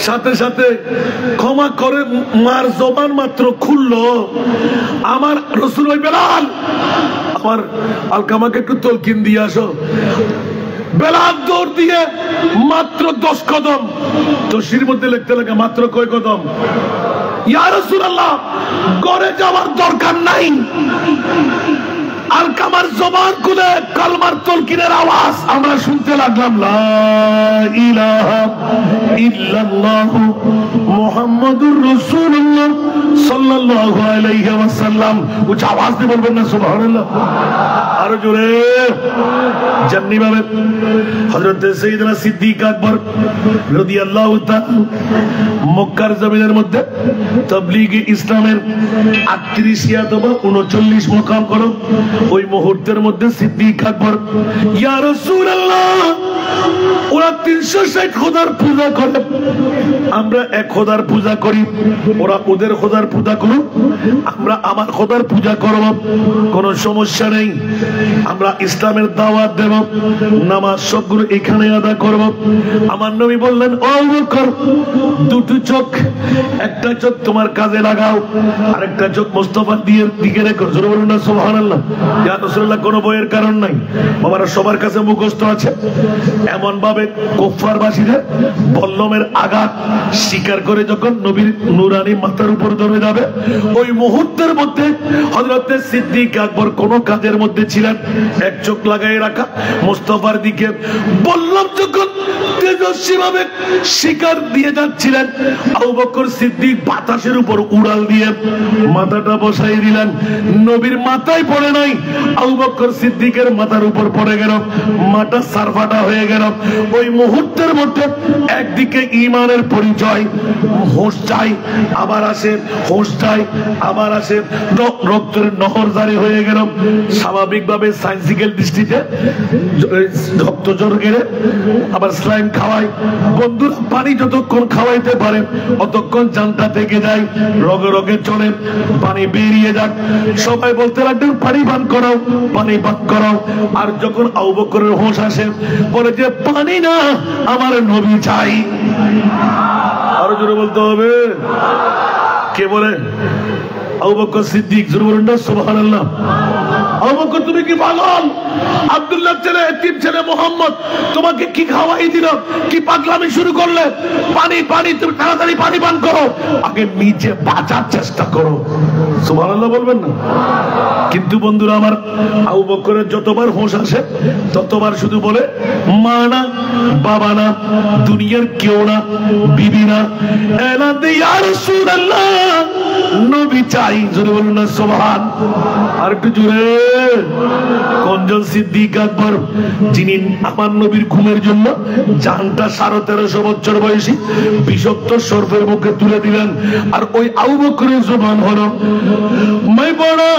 সাথে সাথে ক্ষমা করে মার জবান মাত্র খুললো, আমার রাসূল ওই বেলাল, আমার আলকামাকে একটু তলকিন দিয়ে আসো। বেলাল দৌড় দিয়ে মাত্র 10 কদম, তসির মধ্যে লিখতে লাগে মাত্র কয় কদম? ইয়া রাসূলুল্লাহ, ঘরে যাওয়ার দরকার নাই। আলকামার জবান খুলে কালমার তলকিনের আওয়াজ আমরা শুনতে লাগলাম, লা ইলাহা ইল্লাল্লাহ মুহাম্মাদুর রাসূলুল্লাহ সাল্লাল্লাহু আলাইহি ওয়াসাল্লাম। উচ্চ আওয়াজ দিয়ে বলবেন না সুবহানাল্লাহ? আরো জোরে। জান্নি ভাবে হযরত সাইয়েদনা সিদ্দিক আকবর রাদিয়াল্লাহু তাআলা মক্কার জমিনের মধ্যে তাবলীগে ইসলামের 38 অথবা 39 মুকাম করো। ওই মুহূর্তের মধ্যে সিদ্দিক আকবর, ইয়া রাসূলুল্লাহ, ওরা 360 খোদার পূজা করে, আমরা এক খোদার পূজা করি, ওরা ওদের খোদার পূজা করুক, আমরা আমার খোদার পূজা করব, কোনো সমস্যা নেই। আমরা ইসলামের দাওয়াত দেব, নামাজ সবগুলো এখানে আদায় করব। আমার নবী বললেন, ও আবু বকর, দুটো চোখ, একটা চোখ তোমার কাজে লাগাও, আরেকটা চোখ মুস্তাফার দিকে রেখো। জোরে বলুন না সুবহানাল্লাহ। ইয়া রাসূলুল্লাহ, কোনো বইয়ের কারণ নাই, বাবারা সবার কাছে মুখস্থ আছে। এমন ভাবে কুফফারবাসীদের বল্লমের আঘাত স্বীকার করে যখন নবীর নুরানি মাথার উপর ধরে যাবে, ওই মুহূর্তের মধ্যে হযরত সিদ্দিক আকবর কোন কাজের মধ্যে ছিলেন, এক চোখ লাগাই রাখা মুস্তাফার দিকে। বল্লম যখন তেজস্বী ভাবে শিকার দিয়ে যাচ্ছিলেন, আবু বকর সিদ্দিক বাতাসের উপর উড়াল দিয়ে মাথাটা বসাই দিলেন। নবীর মাথায় পড়ে নাই, আবু বকর সিদ্দিকের মাথার উপর পড়ে গেল, মাথা সারফাটা হয়ে গেল। ওই মুহূর্তের মধ্যে একদিকে ঈমানের পরিচয়, হোশ চাই আবার আসে, হোশ চাই আবার আসে, রক্তের নহর জারি হয়ে গেল। স্বাভাবিক স্বাভাবিকভাবে সায়েন্সিক্যাল দৃষ্টিতে রক্ত জ্বর গেলে আবার স্লাইম খাওয়াই। বন্ধুরা পানি যতক্ষণ খাওয়াইতে পারে অতক্ষণ জানটা থেকে যায়, রগে রগে চলে, পানি বেরিয়ে যাক। সবাই বলতে লাগলেন পানি পান করাও, পানি পান করাও। আর যখন আবু বকরের হোশ আসে বলে যে পানি না, আমার নবী চাই। আরো জোরে বলতে হবে। কে বলে? আবু বকর সিদ্দিক। জোরে বলুন না সুবহানাল্লাহ। আবু বকর তুমি কি পাগল? আব্দুল্লাহ ছেলে, এতিম ছেলে মুহাম্মদ তোমাকে কি খাওয়াই দিল? কি পাগলামি শুরু করলে? পানি পানি, তুমি তাড়াতাড়ি পানি পান করো, আগে নিজে বাঁচার চেষ্টা করো। সুবহানাল্লাহ বলবেন না? কিন্তু বন্ধুরা আমার, আবু বকরের যতবার হোশ আসে ততবার শুধু বলে মা না, বাবা না, দুনিয়ার কেউ না, বিবি না, এলান দে ইয়া রাসূলুল্লাহ, নবী চাই। জোরে বলুন না সুবহান। আর একটু জোরে। কোনজন? সিদ্দিক আকবর, যিনি আমার নবীর ঘুমের জন্য জানটা 1350 বছর বয়সী বিষাক্ত সর্পের মুখে তুলে দিলেন। আর ওই আবু বকরের জবান হলো मैं बड़ा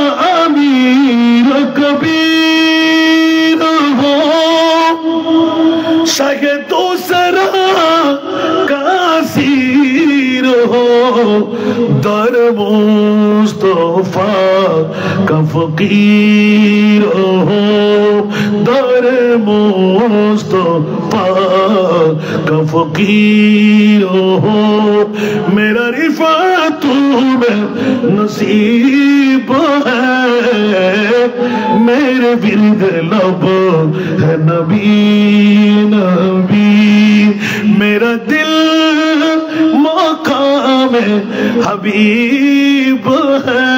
अमीर कबीर हो, शाहे दूसरा कासीर हो, दर मुस्तफा का फकीर हो, दर मुस्तफा का फकीर हो, मेरा रिफात में नसीब है, मेरे विरद लब है नबी नबी, मेरा दिल मकाम हबीब है,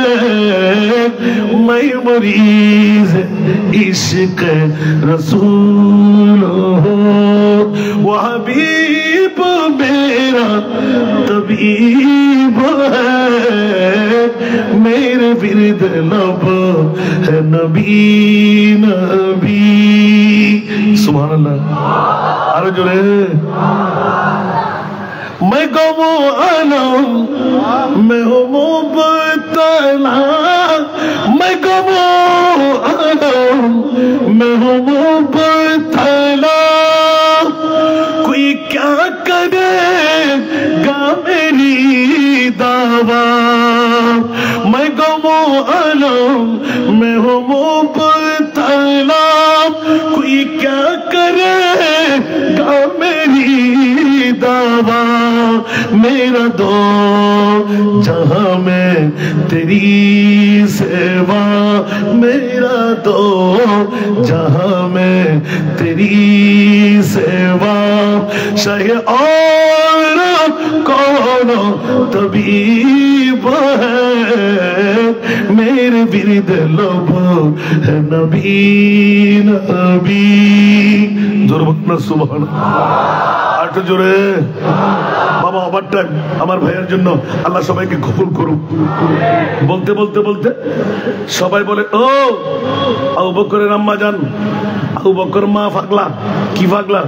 मैं मरीज इश्क रसूल हूँ, वो हबीब मेरा तबीब है, मेरे विरद लब है नबी नबी। सुभान अल्लाह। आरो जोरे। मैं गमो आलम मैं हूँ मुबतला, मैं गमो आलम मैं हूँ मुबतला, कोई क्या करेगा मेरी दावा, मैं गमो आलम मैं हूँ मुबतला, कोई क्या करेगा मेरी दावा, मेरा दो जहां में तेरी सेवा, मेरा दो जहां में तेरी सेवा, शाहे और कौन तबीब है, मेरे विरद लब है नबी नबी। जोर बकना सुभान। আরেকটু জোরে। বাবা ওভার টাইম আমার ভাইয়ের জন্য আল্লাহ সবাইকে কবুল করুক। বলতে বলতে বলতে সবাই বলে ও আবু বকরের আম্মা জান, আবু বকর মা পাগলা। কি পাগলা?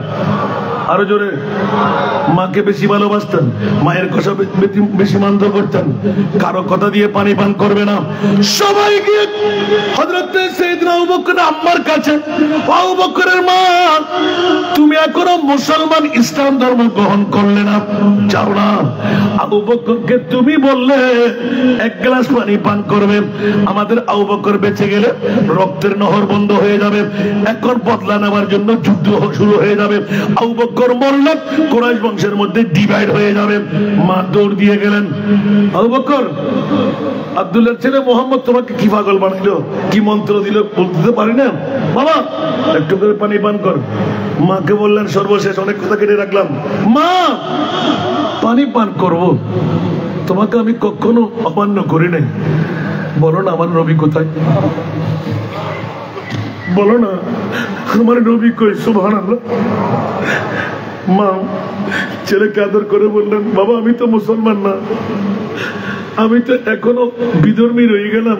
আরো জোরে। মাকে বেশি ভালোবাসতেন, মায়ের কথা বেশি মান্য করতেন, কারো কথা দিয়ে পানি পান করবে না। সবাই গিয়ে হযরত সাইয়েদনা আবু বকর আম্মার কাছে, আবু বকরের মা তুমি এখনো মুসলমান ইসলাম ধর্ম গ্রহণ করলে না, যাও না। আবু বকরকে তুমি বললে এক গ্লাস পানি পান করবে, আমাদের আবু বকর বেঁচে গেলে রক্তের নহর বন্ধ হয়ে যাবে, এখন বদলা নেওয়ার জন্য যুদ্ধ শুরু হয়ে যাবে, আবু বকর মরলে কুরাইশ বংশের মধ্যে ডিভাইড হয়ে যাবে। মা দৌড় দিয়ে গেলেন, আবু বকর আব্দুল্লাহর ছেলে মোহাম্মদ তোমাকে কি পাগল বানাইলো, কি মন্ত্র দিল বলতে পারি না, বাবা একটু করে পানি পান কর। মাকে বললেন সর্বশেষ অনেক কথা কেটে রাখলাম, মা পানি পান করব, তোমাকে আমি কখনো অমান্য করি নাই, বলো না আমার নবী কোথায়, বলো না আমার নবী কই। সুবহানাল্লাহ। মা ছেলেকে আদর করে বললেন, বাবা আমি তো মুসলমান না, আমি তো এখনো বিধর্মী রয়ে গেলাম,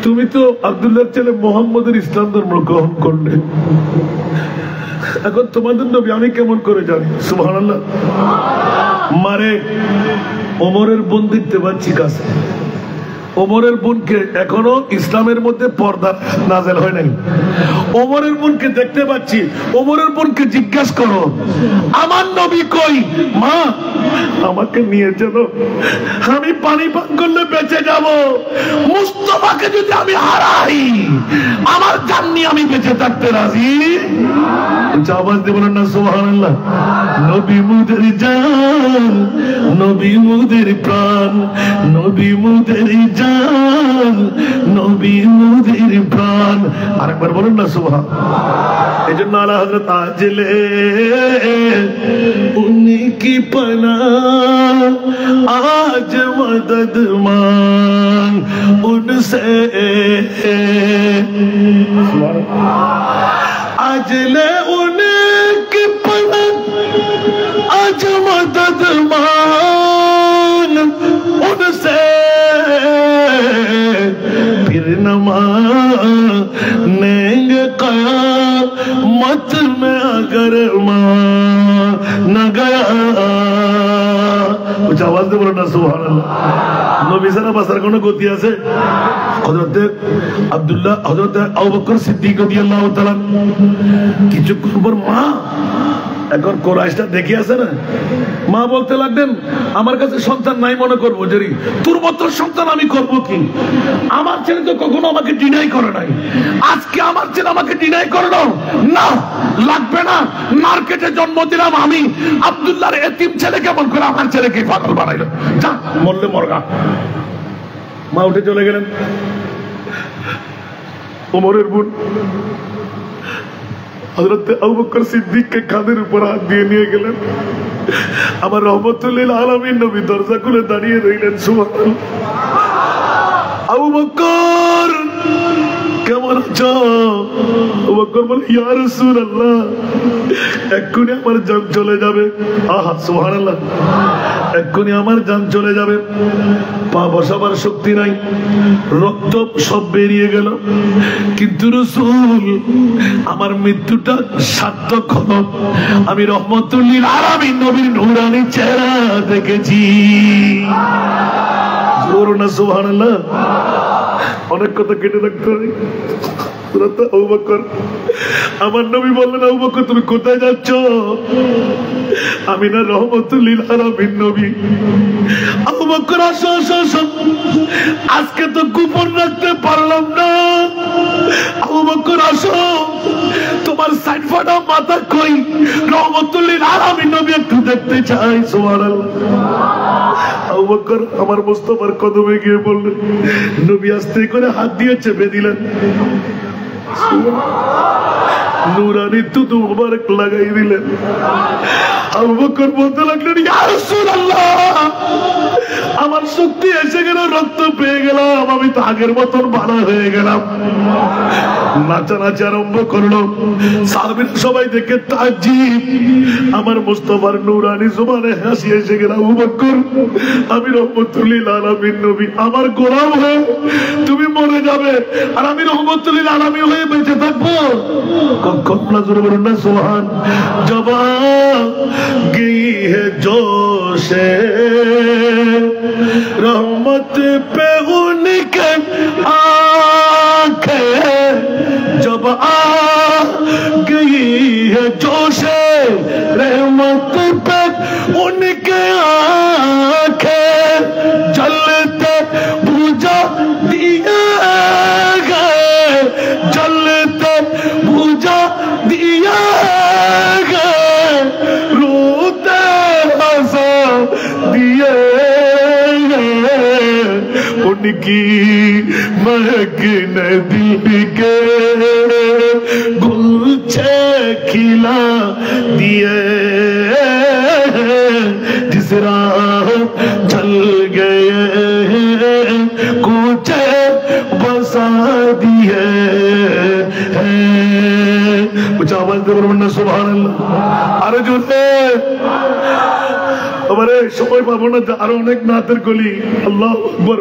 তুমি তো আব্দুল্লাহর ছেলে মোহাম্মদের ইসলাম ধর্ম গ্রহণ করলে, এখন তোমাদের নবী আমি কেমন করে জানি। সুবহানাল্লাহ। মারে ওমরের বন্দিত্বে বাচ্চি কাছে ওমরের বোনকে এখনো ইসলামের মধ্যে পর্দা নাজেল হয় নাই। ওমরের বোনকে দেখতে পাচ্ছি, ওমরের বোনকে জিজ্ঞাসা করো আমার নবী কই, মা আমাকে নিয়ে চলো, আমি পানি পান করলে বেঁচে যাব, মুস্তাফাকে যদি আমি হারাই আমার জান নিয়ে আমি বেঁচে থাকতে রাজি। আওয়াজ দিয়ে বলেন না সুবহানাল্লাহ। নবী মুদের জান, নবী মুদের প্রাণ, নবী মুদের জান, নবী মুদের প্রাণ। আরেকবার বলুন না সুবহান। এই জন্য আলা হযরত আজলে উনকি পনা আজ মদদ মাंग उनसे, আজলে उनकी पना आज मदद मांग उनसे, फिर न मानेंगे क़यामत में अगर मान न गया। कुछ आवाज दे बोलो ना सुबहानाल्लाह। নবী ছাড়া বাঁচার কোনো গতি আছে? হযরতে আব্দুল্লাহ, হযরতে আবু বকর সিদ্দিক রাদিয়াল্লাহু তাআলা কিছুক্ষণ পর মা, এখন কোরাইশটা দেখে আছে না, মা বলতে লাগলেন আমার কাছে সন্তান নাই মনে করবো, জেরি তোর মতো সন্তান আমি করব কি? আমার ছেলে তো কখনো আমাকে ডিনাই করে নাই, আজকে আমার ছেলে আমাকে ডিনাই করলো না, লাগবে না, মার্কেটে জন্ম দিলাম আমি, আব্দুল্লাহর এতিম ছেলে কেমন করে আমার ছেলেকে পাগল বানাইলো, যা মরলে মরগা। মা উঠে চলে গেলেন। ওমরের বোন হযরত আবু বকর সিদ্দিককে কাঁধের উপর হাত দিয়ে নিয়ে গেলেন। আমার রহমতুল লিল আলামিন নবী দরজা খুলে দাঁড়িয়ে রইলেন। সুবহানাল্লাহ। আবু বকর কেমন আছো? আবু বকর বলে ইয়া রাসূলুল্লাহ এক্ষুনি আমার জান চলে যাবে। আহা সুবহানাল্লাহ, এক্ষুনি আমার জান চলে যাবে, পা বসাবার শক্তি নাই, রক্ত সব বেরিয়ে গেল, কিন্তু রাসূল আমার মৃত্যুটা সার্থক হলো, আমি রহমতুল লিল আলামিন নবীর নূরানি চেহারা দেখেছি। জোর না সুবহানাল্লাহ। অনেক কথা কেটে রাখতে হবে। আবু বকর, আমার নবী বললেন আবু বকর তুমি কোথায় যাচ্ছ? আমি না রহমতুল লিল আলামিন নবী। আবু বকর আসো আসো আসো, আজকে তো গোপন রাখতে পারলাম না। আবু বকর আসো, তোমার সাইড ফাটা মাথা কই? রহমতুল লিল আলামিন নবী একটু দেখতে চাই। সুবহানাল্লাহ। আবু বকর আমার মুস্তাফার কদমে গিয়ে বললেন, নবী আস্তে করে হাত দিয়ে চেপে দিলেন, নূরানি তুতু মুবারক লাগাই দিলেন। আবু বকর বলতে লাগলেন ইয়া রাসূলুল্লাহ আমার শক্তি এসে গেল, রক্ত পেয়ে গেলাম, আমি তো আগের মতন ভালো হয়ে গেলাম। নাচানাচি আরম্ভ করলো, সাহাবীরা সবাই দেখে তাজ্জীব, আমার মুস্তাফার নূরানি জবানে হাসি এসে গেল। আবু বকর আমি রহমতুল লিল আলামিন নবী, আমার গোলাম হয়ে তুমি মরে যাবে আর আমি রহমতুল লিল আলামিন হয়ে বেঁচে থাকবো। কখন না জোরে বলুন না সুবহান। জবা গই হে জোশে रहमत पे उनके आंखें जब आ गई है जोशे रहमत पे उनके आंखें जलते बुझा दिए गए, जलते बुझा दिए गए, रोते हंसा दिए उनकी महक न दिल के गुलछे खिला दिए, जिस राह चल गए कुछ बसा दिए। कुछ आवाज दे बोलना सुभान अल्लाह। अरे जो हमारे समय पाबो ना आरो अनेक नातेर गली। अल्लाह আকবার।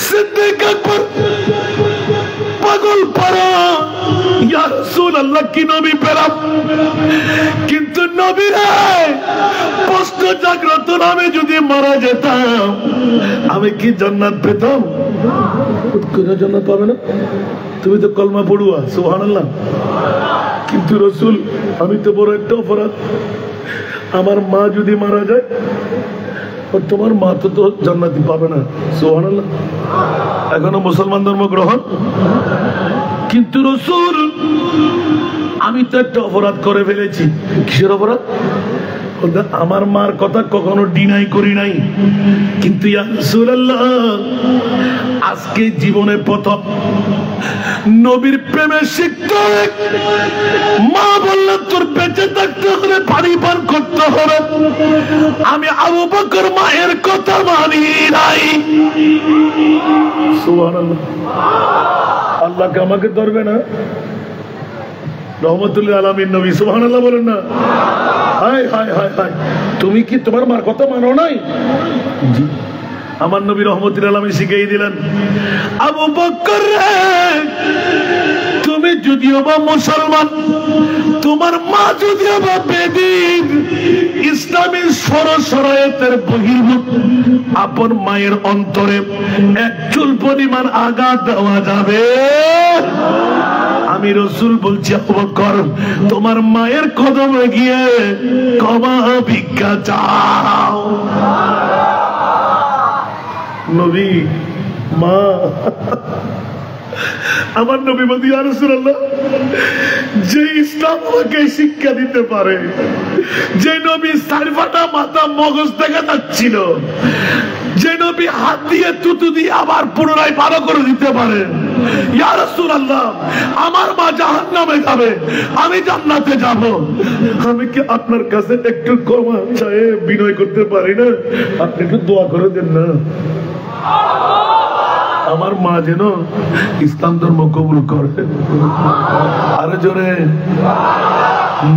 सिद्दीक আকবর পাগল পারা ইয়া রাসূলুল্লাহ কি নবী পেলাম, কিন্তু নবীরা প্রশ্ন জাগ্রত, আমি যদি মারা যেতাম আমি কি জান্নাত পেতাম? জান্নাত পাবে না, তুমি তো কলমা পড়ুয়া, সুবহানাল্লাহ। কিন্তু রাসূল আমি তো বড় একটা অপরাধ, আমার মা যদি মারা যায়, তোমার মা তো জান্নাতি পাবে না, সুবহানাল্লাহ। এখনো মুসলমান ধর্ম গ্রহণ, কিন্তু রাসূল আমি তো একটা অপরাধ করে ফেলেছি। কিসের অপরাধ? আমার মার কথা কখনো ডিনাই করি নাই, কিন্তু ইয়া রাসূলুল্লাহ আজকে জীবনে প্রথম নবীর প্রেমে শিখত। মা বললেন তোর বেঁচে থাকতে হলে পানি পান করতে হবে, আমি আবু বকর মায়ের কথা মানি নাই। সুবহানাল্লাহ। আল্লাহকে আমাকে ধরবে না, রহমতুল্লাহ আলামিন নবী, সুবহানাল্লাহ বলেন না। হায় হায় হায় হায়, তুমি কি তোমার মার কথা মানো নাই? জি, আমার নবী রহমতুল্লাহ আলামিন শিখিয়ে দিলেন, আবু বকর রে, তুমি যদিও বা মুসলমান, তোমার মা যদিও বা বেদিন, ইসলামের সরসরায়তের বহির্ভূত, আপন মায়ের অন্তরে এক চুল পরিমাণ আঘাত দেওয়া যাবে? আমি রাসূল বলছি আবু বকর, তোমার মায়ের কদমে গিয়ে ক্ষমা ভিক্ষা চাও। নবী মা, আমার নবী বলতে ইয়া রাসূলুল্লাহ, যে ইসলাম আমাকে শিক্ষা দিতে পারে, যে নবী সারফাটা মাথা মগজ থেকে যাচ্ছিল, যে নবী হাত দিয়ে তুতু দিয়ে আবার পুনরায় ভালো করে দিতে পারে, ইয়া রাসূলুল্লাহ আমার মা জাহান্নামে যাবে, আমি জান্নাতে যাব, আমি কি আপনার কাছে একটু ক্ষমা চাই বিনয় করতে পারি না? আপনি একটু দোয়া করে দেন না, আমার মা যেন ইসলাম ধর্ম কবুল করে। আরো জোরে,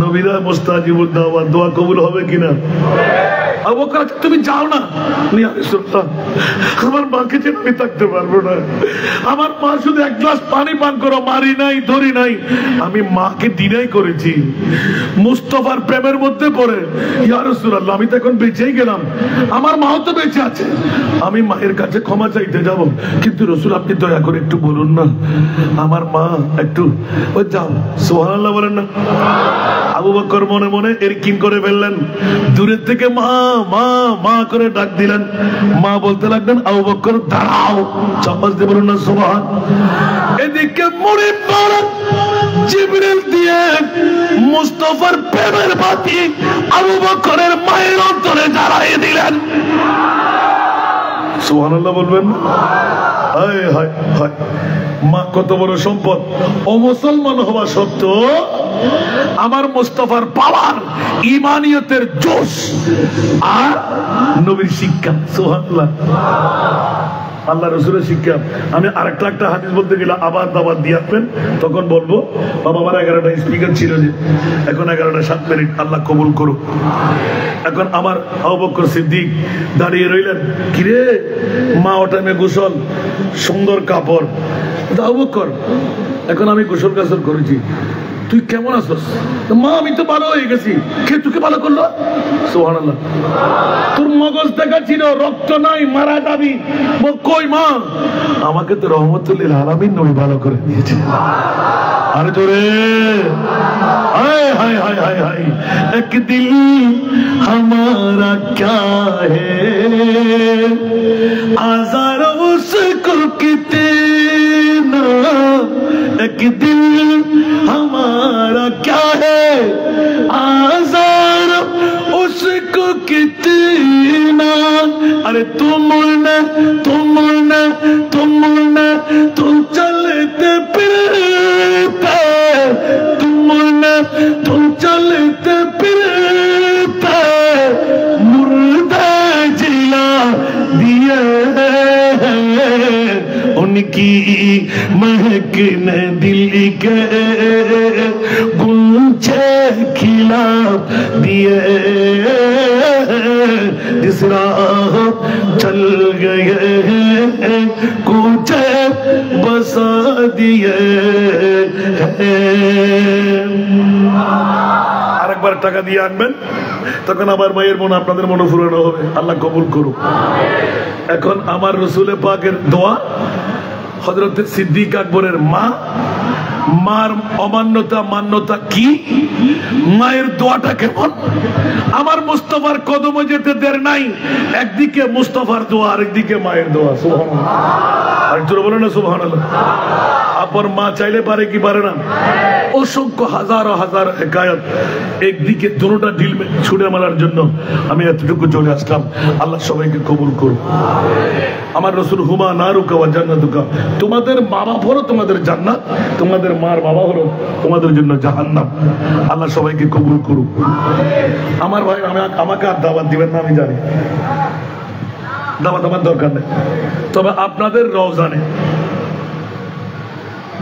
নবীরা মুস্তাজিবুদ দাওয়াত, দোয়া কবুল হবে কিনা? আবু বকর তুমি যাও না, আমার মাকে যেন আমি থাকতে পারবো না, আমার মা শুধু এক গ্লাস পানি পান করো, মারি নাই ধরি নাই, আমি মাকে ডিনাই করেছি, মুস্তাফার প্রেমের মধ্যে পড়ে। ইয়া রাসূলুল্লাহ আমি তো এখন বেঁচেই গেলাম, আমার মাও তো বেঁচে আছে, আমি মায়ের কাছে ক্ষমা চাইতে যাব, কিন্তু রাসূল আপনি দয়া করে একটু বলুন না, আমার মা একটু ও যাও, সুবহানাল্লাহ বলেন না। আবু বকর মনে মনে এরকিন করে ফেললেন, দূরের থেকে মা মা মা করে ডাক দিলেন, মা বলতে লাগলেন আবু বকর দাঁড়াও, চাপাস দিয়ে বলুন না সুবহান। এদিকে মরে পড়লেন, জিবরিল দিয়ে মুস্তাফার প্রেমের বাতি আবু বকরের মায়ের অন্তরে জ্বালিয়ে দিলেন। সুবহানাল্লাহ বলবেন। হায় হায় হায়, মা কত বড় সম্পদ। ও মুসলমান হওয়া সত্ত্বেও আমার মুস্তাফার পাওয়ার, ইমানিয়তের জোশ আর নবীর শিক্ষা, সুবহানাল্লাহ আল্লাহ রসুলের শিক্ষা। আমি আরেকটা হাদিস বলতে গেলে আবার দাবাত দিয়ে আসবেন, তখন বলবো। বাবা আমার 11টা স্পিকার ছিল যে, এখন 11টা 7 মিনিট, আল্লাহ কবুল করুক। এখন আমার আবু বকর সিদ্দিক দাঁড়িয়ে রইলেন, কিরে মা ও টাইমে গোসল, সুন্দর কাপড়। আবু বকর এখন আমি গোসল কাসল করেছি, তুই কেমন আছিস? মা আমি তো ভালো হয়ে গেছি। কে তোকে ভালো করলো? সুবহানাল্লাহ। তোর মগজ দেখা ছিল, রক্ত নাই, মারা যাবি। কই মা? আমাকে তো রহমতুল্লিল আলামিন নবী ভালো করে দিয়েছে। আর জোরে হায় হায় হায় হায় হায়, এক দিল हमारा क्या है, आज़ार उसको कितना, एक दिल हमारा क्या है, आज़ार उसको कितना। अरे तुम तुम चलते फिरते, तुम चलते फिरते, मुर्दा जिला दिए, उनकी महक ने दिल के गुंचे खिला दिए, जिस राह चल गए कूचे बसा दिए, আরেকবার টাকা দিয়ে আনবেন, তখন আবার ভাইয়ের মন আপনাদের মনে ফুরানো হবে। আল্লাহ কবুল করুক। এখন আমার রসুল পাকের দোয়া, হযরত সিদ্দিক আকবরের মার অমান্যতা মান্যতা কি, মায়ের দোয়াটা কেমন, আমার মুস্তাফার কদমে যেতে দের নাই, একদিকে মুস্তাফার দোয়া আরেকদিকে মায়ের দোয়া। সুবহানাল্লাহ, আরেকজন বলেন না সুবহানাল্লাহ। আপনার মা চাইলে পারে কি পারে না? অসংখ্য হাজার হাজার হেকায়ত, একদিকে দুটোটা ডিল ছুড়ে মারার জন্য আমি এতটুকু চলে আসলাম। আল্লাহ সবাইকে কবুল করুন। আমার রসুল হুমা নারুকা ওয়া জান্নাতুকা, তোমাদের মা বাপ হলো তোমাদের জান্নাত, তোমাদের মার বাবা হলো তোমাদের জন্য জাহান্নাম। আল্লাহ সবাইকে কবুল করুক। আমার ভাই, আমাকে আর দাওয়াত দিবেন না আমি জানি, দাওয়াত আমার দরকার নেই, তবে আপনাদের রওজানে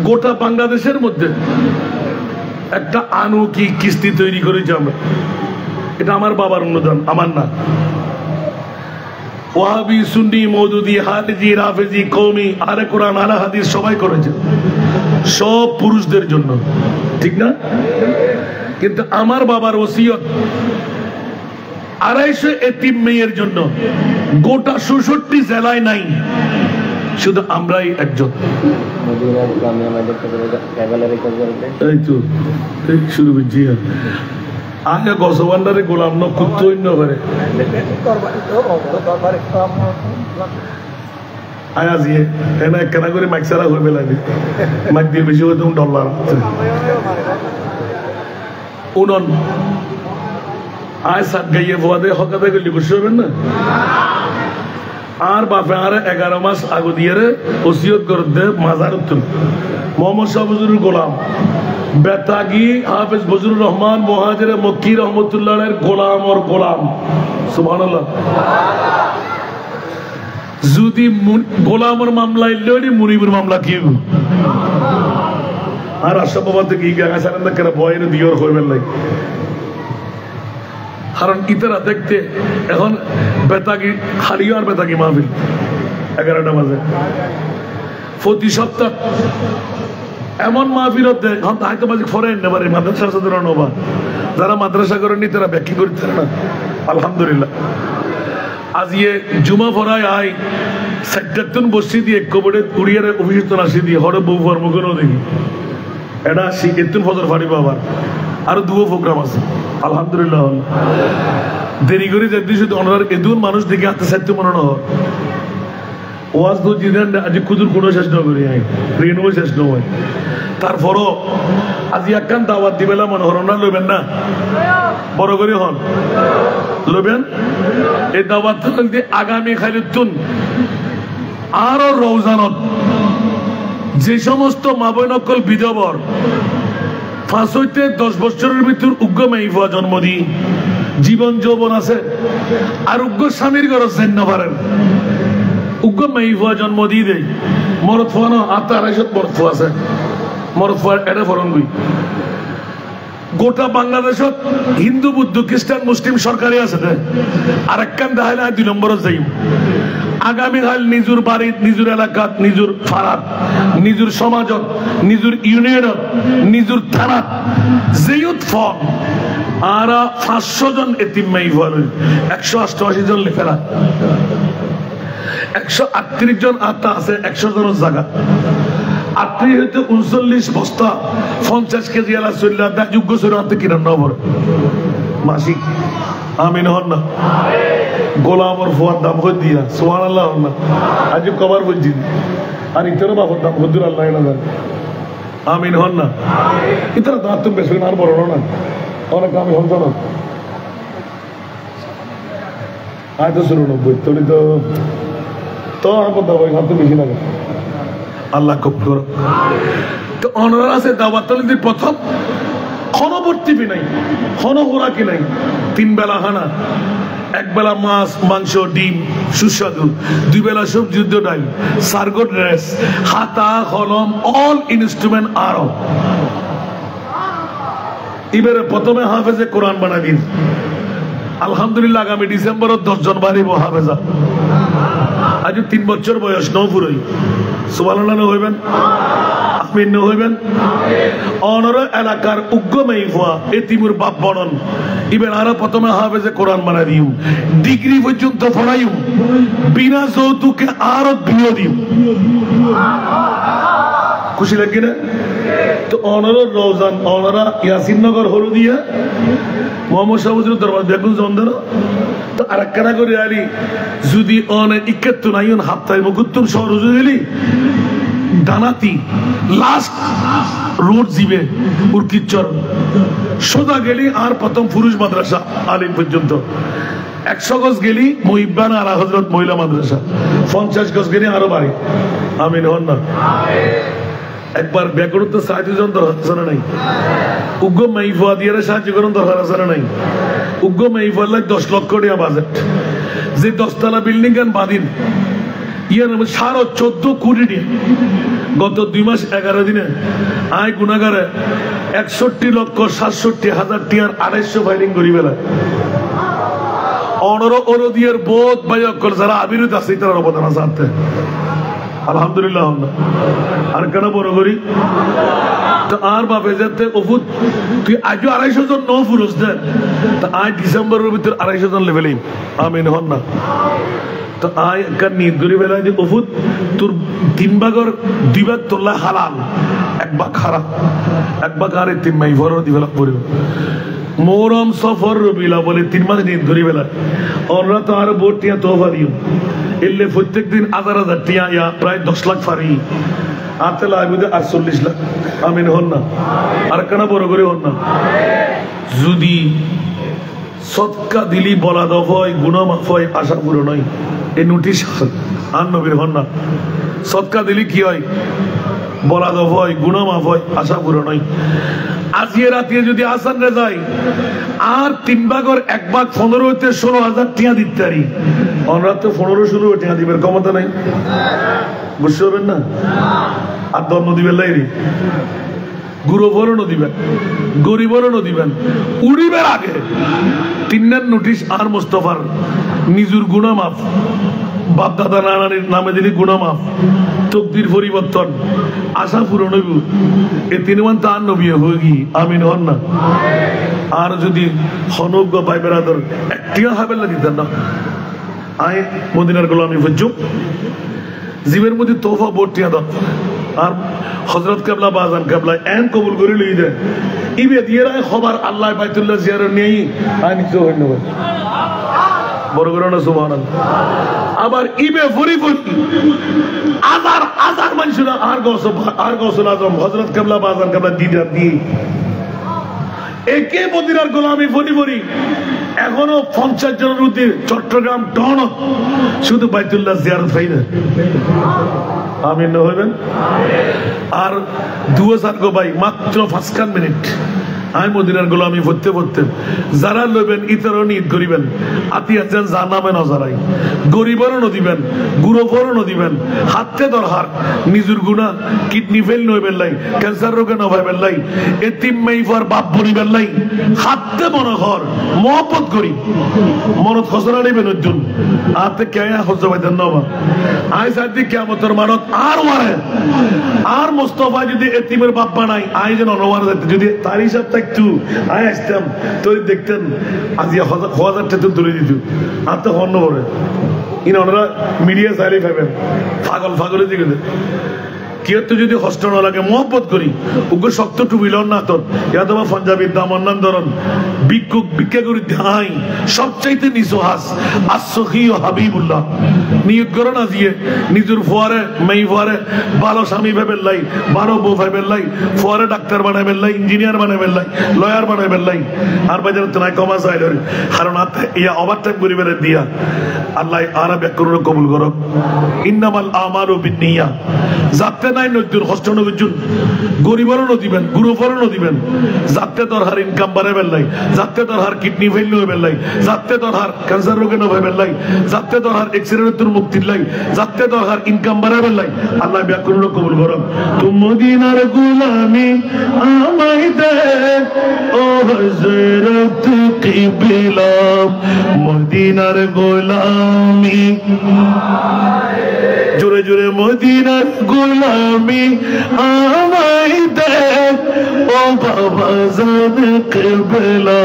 গোটা বাংলাদেশের মধ্যে একটা আনুকি কিস্তি তৈরি করেছি আমরা। এটা আমার বাবার অনুদান, আমার না। ওয়াহাবি, সুন্নি, মওদুদি, হাফেজি, রাফেজি, কওমি, আলে কোরআন, আলে হাদিস সবাই করেছে, সব পুরুষদের জন্য, ঠিক না? কিন্তু আমার বাবার ওসিয়ত 250 এতিম মেয়ের জন্য, গোটা 66 জেলায় নাই, শুধু আমরাই একজন। এই তো শুরু করছি আগে গসবান্ডারে গোলাম নক্ষত্র করে আজ এনে কেনা করে মাইক সারা হয়ে বেলাবি, মাইক দিয়ে বেশি হয়ে তুমি ডলার উনন আয় সাত গাইয়ে ভোয়াদে হকাতে গেলি বুঝতে পারবেন না। আর বাপে আর 11 মাস আগু দিয়ে ওসিয়ত করতে মাজার উত্তর মোহাম্মদ শাহ বজরুল গোলাম বেতাগি হাফেজ বজরুর রহমান মুহাজির মক্কি রহমতুল্লাহের গোলাম ওর গোলাম। সুবহানাল্লাহ। যদি গোলামের মামলা ইল্লি মুনিবের মামলা কি আর আশরাফ বাবা থেকে গাঙা সারেন না কেন বয়ের দিওর হইবেন নাই, কারণ ইতারা দেখতে এখন বেতাগি হারিও আর বেতাগি মাহফিল 11টা বাজে প্রতি সপ্তাহ এমন মাহফিল হয়তো বাজে ফরেন নেবারে মাদ্রাসা সাধারণ নবা যারা মাদ্রাসা করেননি তারা ব্যাখ্যা করতে না। আলহামদুলিল্লাহ আজ ইয়ে জুমা ফরায় আয় সেক্টরতুন বসি দিয়ে কবরে কুড়িয়ারে অভিযুক্ত আসি দিয়ে হরে বউ ফর্মকেও দেখি এটা আসি এতুন ফজর ফাড়ি বাবার আরো দুও প্রোগ্রাম আছে। আলহামদুলিল্লাহ দেরি করে যাই শুধু অনার এদুন মানুষ দেখে হাতে সাহিত্য মনে হয় ওয়াজ তো জিদেন আজ খুদুর কোনো শেষ না করি ঋণও শেষ নয়। তারপরও আজি একখান দাওয়াত দিবেলা মনে হন না লইবেন না, বড় করে হন লইবেন। এই দাওয়াত আগামী খালিতুন আরো রওজানত যে সমস্ত মাবনকল বিধবর 5 হইতে 10 বছরের ভিতর উগ্র মেইফা জন্ম দি জীবন যৌবন আছে আর উগ্র স্বামীর ঘর না পারেন উগ্র মেইফা জন্ম দিয়ে দেয় মরদ ফোয়ানো 250 মরদ ফোয়া আছে মরদ ফোয়া এটা ফরন গই। গোটা বাংলাদেশত হিন্দু বুদ্ধ খ্রিস্টান মুসলিম সরকারি আছে আর একখান দেখাইলে 2 নম্বরত যাই। আগামীকাল নিজের বাড়িত নিজের এলাকাত নিজের ফারাত নিজের সমাজত নিজের ইউনিয়নত নিজের থানাত যেয়ত ফর্ম আর 500 জন এতিম মাইফা 188 জন লেখেরা 138 জন আত্মা আছে 100 জনের জায়গা 38 হইতে 39 বস্তা 50 কেজি আলা চল্লা দা যোগ্য সরাতে কিনা নবর মাসিক। আমিন হন না গোলামর ফোয়ার দাম হয়ে দিয়া সুবহানাল্লাহ হন না আজ কবার বলছি আর ইতারও বাবার দাম হদ্দুর আল্লাহ না আমিন হন না ইতারা দাঁত তুমি বেশ আর বড় না অনেক আমি হন না আয় তো শুরু 90 তোর তো আর কথা বই হাত বেশি লাগে আল্লাহ কবুল করো। তো অনর আছে দাওয়াত তলিদের প্রথম ক্ষণবর্তী নাই ক্ষণহোরাকি নাই 3 বেলা খানা 1 বেলা মাছ মাংস ডিম সুস্বাদু 2 বেলা সবজি ডাল সার্গো ড্রেস খাতা কলম অল ইনস্ট্রুমেন্ট আরো এবারে প্রথমে হাফেজে কোরআন বানাবিন। আলহামদুলিল্লাহ আগামী ডিসেম্বর 10 জন বাড়িব হাফেজা আজ 3 বছর বয়স নপুরই সুবহানাল্লাহ হইবেন, আমিন হইবেন। অনর এলাকার উগ্র মাইফা এতিমুর বাপ বনন ইবেন আর প্রথমে হাফেজে কোরআন বানাই দিও, ডিগ্রি পর্যন্ত পড়াইও, বিনা যৌতুকে আর বিয়ে দিও। খুশি লাগে না? তো অনর রওজান অনরা ইয়াসিননগর হলুদিয়া মোহাম্মদ শাহবুজুর দরবার বেগুন জন্দর তো আর কারা করে আলি যদি অনে ৭১ নাইন হাপ্তায় মুকুত্তুম শহর গেলি দানাতি লাস্ট রোড জিবে উর্কিচর সোজা গেলি আর প্রথম পুরুষ মাদ্রাসা আলিম পর্যন্ত, ১০০ গজ গেলি মুহিব্বান আলা হযরত মহিলা মাদ্রাসা, ৫০ গজ গেলি আরো বাড়ি। আমিন হন না? একবার ব্যাকরণ তো সাহায্য দরকার আছে না নাই? উগ্র মাইফা দিয়ে সাহায্য করুন দরকার আছে না নাই? উগ্র মাইফার লাগ ১০ লক্ষ টাকা বাজেট, যে ১০ তলা বিল্ডিং গান বাঁধিন ইয়ার ১৪.৫ কোটি টাকা। গত ২ মাস ১১ দিনে আয় গুণাগারে ৬১,৬৭,০০০ টিয়ার ২৫০ ফাইলিং করি বেলায় অনর অরদিয়ার বোধ বায়কল যারা আবিরুত আছে তারা অবদান আছে। আলহামদুলিল্লাহ। আর কেন বড় করি তো আর বাপে যাতে ওফুদ তুই আজও ২৫০ জন ন ফুরুষ দেন তো আজ ডিসেম্বরের ভিতর ২৫০ জন লেভেলেই। আমিন হন না? তো আয় একটা নিয়ত করি বেলায় যে ওফুদ তোর ৩ ভাগের ২ ভাগ তোলা হালাল, ১ ভাগ খারাপ, ১ ভাগ আর ৩ মাই ভর দিবেলা পড়িব। মোহরম সফর রবিলা বলে ৩ মাস নিয়ত ধরি বেলায় ওরা তো আর বোর্ড টিয়া তোফা দিও এলে প্রত্যেক দিন ১০০০ টিয়া ইয়া প্রায় ১০ লাখ ফারি আতে লাগবে ৪৮ লাখ। আমিন হন না? আর কেন বড় করে হন না? যদি সৎকা দিলি বলা দফয় গুণা মাফয় আশা পুরো নয়, এই নোটিশ আর নবীর হন না? সৎকা দিলি কি হয়? বলা দফয় গুণা মাফয় আশা পুরো নয়। আজকে রাতে যদি আসান রে যায় আর ৩ ভাগের ১ ভাগ ১৫ হইতে ১৬,০০০ টিয়া দিতে পারি, আমরা তো ১৫-১৬ টিয়া দিবের ক্ষমতা নাই, বুঝতে পারবেন না? আর দণ্ড দিবেন লাইরি গুরুবরণও দিবেন, গরিবরণও দিবেন। উড়িবের আগে ৩ নোটিশ আর মোস্তফার নিজুর গুণা মাফ, বাপ দাদা নানানির নামে দিলি গুণা মাফ, তকদির পরিবর্তন, আশা পূরণ হইব। এ ৩ মান তার নবী হয়ে গিয়ে। আমিন হন না? আর যদি হনজ্ঞ ভাই বেড়াদর একটিও হাবেলা দিতেন না আয় মদিনার গোলামি ফজ্জুম জীবের মধ্যে তোফা বোটিয়া দাও আর হযরত কেবলা বাজান কেবলা এন কবুল করে লই দেন ইবে দিয়ে রায় খবর আল্লাহ বাইতুল্লাহ জিয়ারত নেই আয় নিতে হইল বড় করে না সুবহানাল্লাহ। আবার ইবে ফুরি ফুরি আজার মানুষরা আর গৌসুল আজম হযরত কেবলা বাজান কেবলা দিদার দিয়ে একে মদিনার গোলামি ফুরি ফুরি এখনো ৫০ জনের মধ্যে চট্টগ্রাম টন শুধু বাইতুল্লাহ জিয়ারত হয় না। আমিন হইবেন? আর ২০০০ গো ভাই মাত্র ৫ মিনিট আমি মদিনার গোলামি পড়তে পড়তে যারা লইবেন ইতরও নিয়ত করিবেন আতিয়াছেন জানাবে নজরাই গরিবরও দিবেন গুরুবরও দিবেন হাতে দরহার নিজুর গুণা কিডনি ফেল নইবেন লাই ক্যান্সার রোগে নভাইবেন লাই এতিম মাইফার বাপ বনিবেন লাই হাতে মনোহর মহব্বত করি মনত খসরা নেবেন অর্জুন হাতে কেয়া খসরা পাইতেন নবা আই সাথে কিয়ামতের মানত আর ওয়ারে আর মোস্তফা যদি এতিমের বাপ বানাই আই যেন অনওয়ার যাইতে যদি তার হিসাব একটু আয় আসতাম তোর দেখতেন আজ ১,০০০ টাকা তুলে দিত আর তো অন্য করে ইন ওনারা মিডিয়া চাইলেই পাবেন পাগলের দিকে কি যদি কষ্ট না লাগে মহব্বত করি উগ্র শক্ত টুবিল না তোর ইয়া তোমার পাঞ্জাবির দাম অন্যান্য ধরন ভিক্ষা করি ধাই সবচাইতে নিচু হাস আসখি ও হাবিবুল্লাহ নিয়ত করো না দিয়ে নিজের ফোয়ারে মেই ফোয়ারে ভালো স্বামী ভেবেন লাই ভালো বউ ভেবেন লাই ফোয়ারে ডাক্তার বানাবেন লাই ইঞ্জিনিয়ার বানাবেন লাই লয়ার বানাবেন লাই আর বাজারে তো নাই কমা চাই কারণ ইয়া ওভার টাইম করিবেন দিয়া আল্লাহ আরা ব্যাকরণ কবুল করো ইন্নামাল আমালু বিন্নিয়া যাতে নাই নজুর কষ্ট নজুর গরিবরও দিবেন গুরুবরও দিবেন যাতে দরহার ইনকাম বাড়াবেন লাই যাতে দরহার কিডনি ফেল হইবেন লাই যাতে দরহার ক্যান্সার রোগে নভাইবেন লাই যাতে দরহার এক্সিডেন্টের মুক্তির লাই যাতে দরহার ইনকাম বাড়াবেন লাই আল্লাহ ব্যাকরণ কবুল করো তুম মদিনার গোলামি আমায় দে ও হযরত কিবলা মদিনার গোলামি জোরে জোরে মদিনার গোলামি আমায় দে ও বাবা জান কেবলা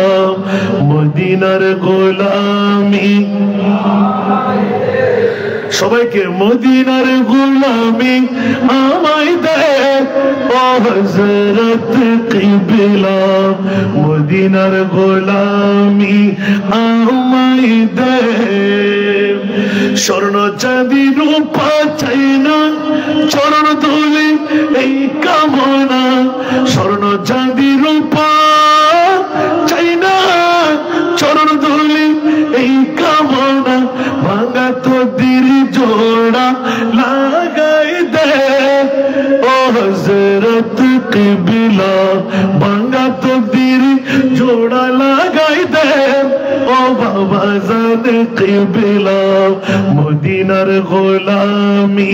মদিনার গোলামি সবাইকে মদিনার গোলামি আমায় দে ও হযরত কিবলা মদিনার গোলামি আমায় দে স্বর্ণ চাঁদি রূপা চাই না চরণ ধুলি এই কামনা স্বর্ণ চাঁদি রূপা চাই না চরণ ধুলি এই কামনা ভাঙা তোদের জোড়া লাগাই দে ও হযরত কিবলা ভাঙা তোদের জোড়া লাগাই দে ও বাবা জান কিবলা মদিনার গোলামি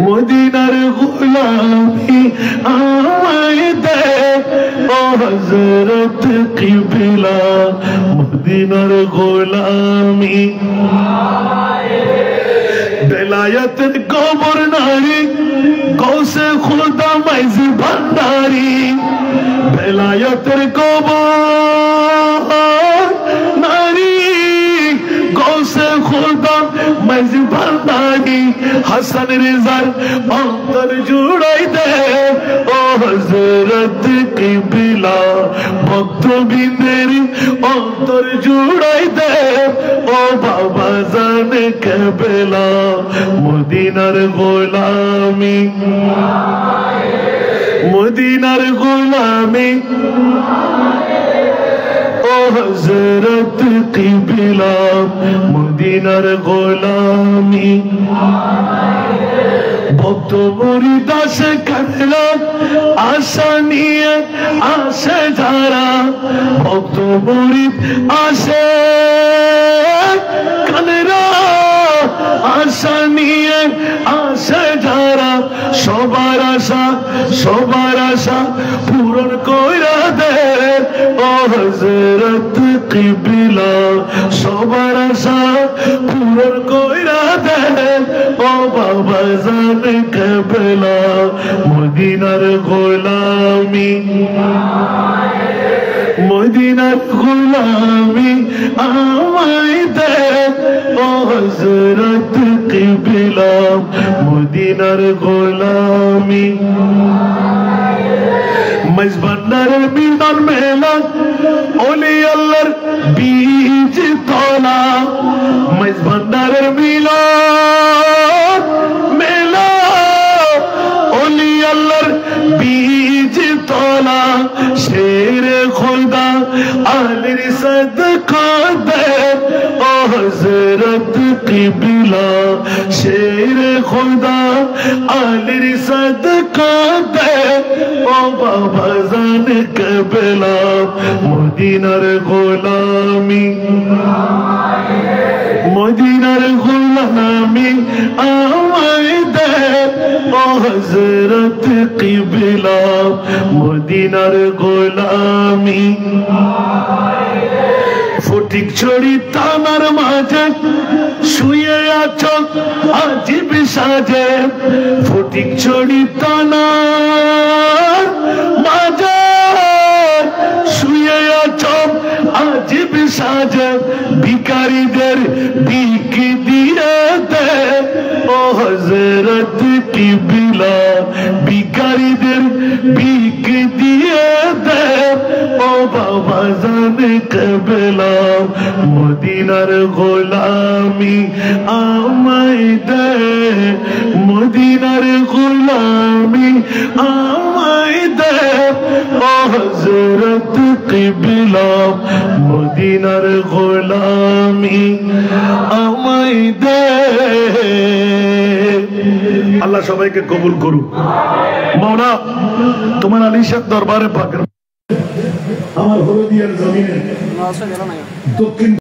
মদিনার গোলামি আমায় দে ও হযরত কিবলা মদিনার গোলামি বেলায়েতের কবর নারী গৌসে খুদা মাইজি ভান্ডারি বেলায়েতের কবর নারী গৌসে খুদা মাইজি ভান্ডারি হাসান রেজার অন্তর জুড়াই দে ও হযরত কিবলা ভক্তবৃন্দের অন্তর জুড়াই দে ও বাবা জান কেবলা মদিনার গোলামি মদিনার গোলামি ও হযরত কিবলা মদিনার গোলামি ভক্ত মুরিদ আসে কাঁদলা আশা নিয়ে আসে যারা ভক্ত মুরিদ আসে কাঁদলা আশা নিয়ে আসে যারা সবার আশা পূরণ কইরা দে ও হযরত কিবলা সবার আশা পূরণ কইরা দে ও বাবা জান কেবলা মদিনার গোলামি মদিনার গোলামি আমায় দে ও হযরত কিবলা মদিনার গোলামি মাইজ ভান্ডারের মিলন মেলা ওলি আল্লাহর বীজ তলা মাইজ ভান্ডারের মিলন মেলা ওলি আল্লাহর বীজ তলা শের খোদা আলির সদকা দে ও হযরত কিবলা শের খোদা আলির সদকা দে ও বাবা জান কেবলা মদিনার গোলামি মদিনার গোলামি আমায় দে ও হযরত কিবলা মদিনার গোলামি ফটিক ছড়ি তানার মাঝে শুয়ে আছো আজিব সাজে ফটিক ছড়ি তানার মাঝে শুয়ে আছো আজিব সাজে ভিখারীদের ভিখ দিয়ে দে ও হযরত কিবলা ভিখারীদের ভিখ দিয়ে দে ও বাবা জান কেবলা মদিনার গোলামি আমায় দে মদিনার গোলামি আমায় দে ও হযরত কিবলা মদিনার গোলামি আমায় দে আল্লাহ সবাইকে কবুল করুক মাওলা তোমার আলিশান দরবারে পাক আমার হলদিয়ার জমিনে দক্ষিণ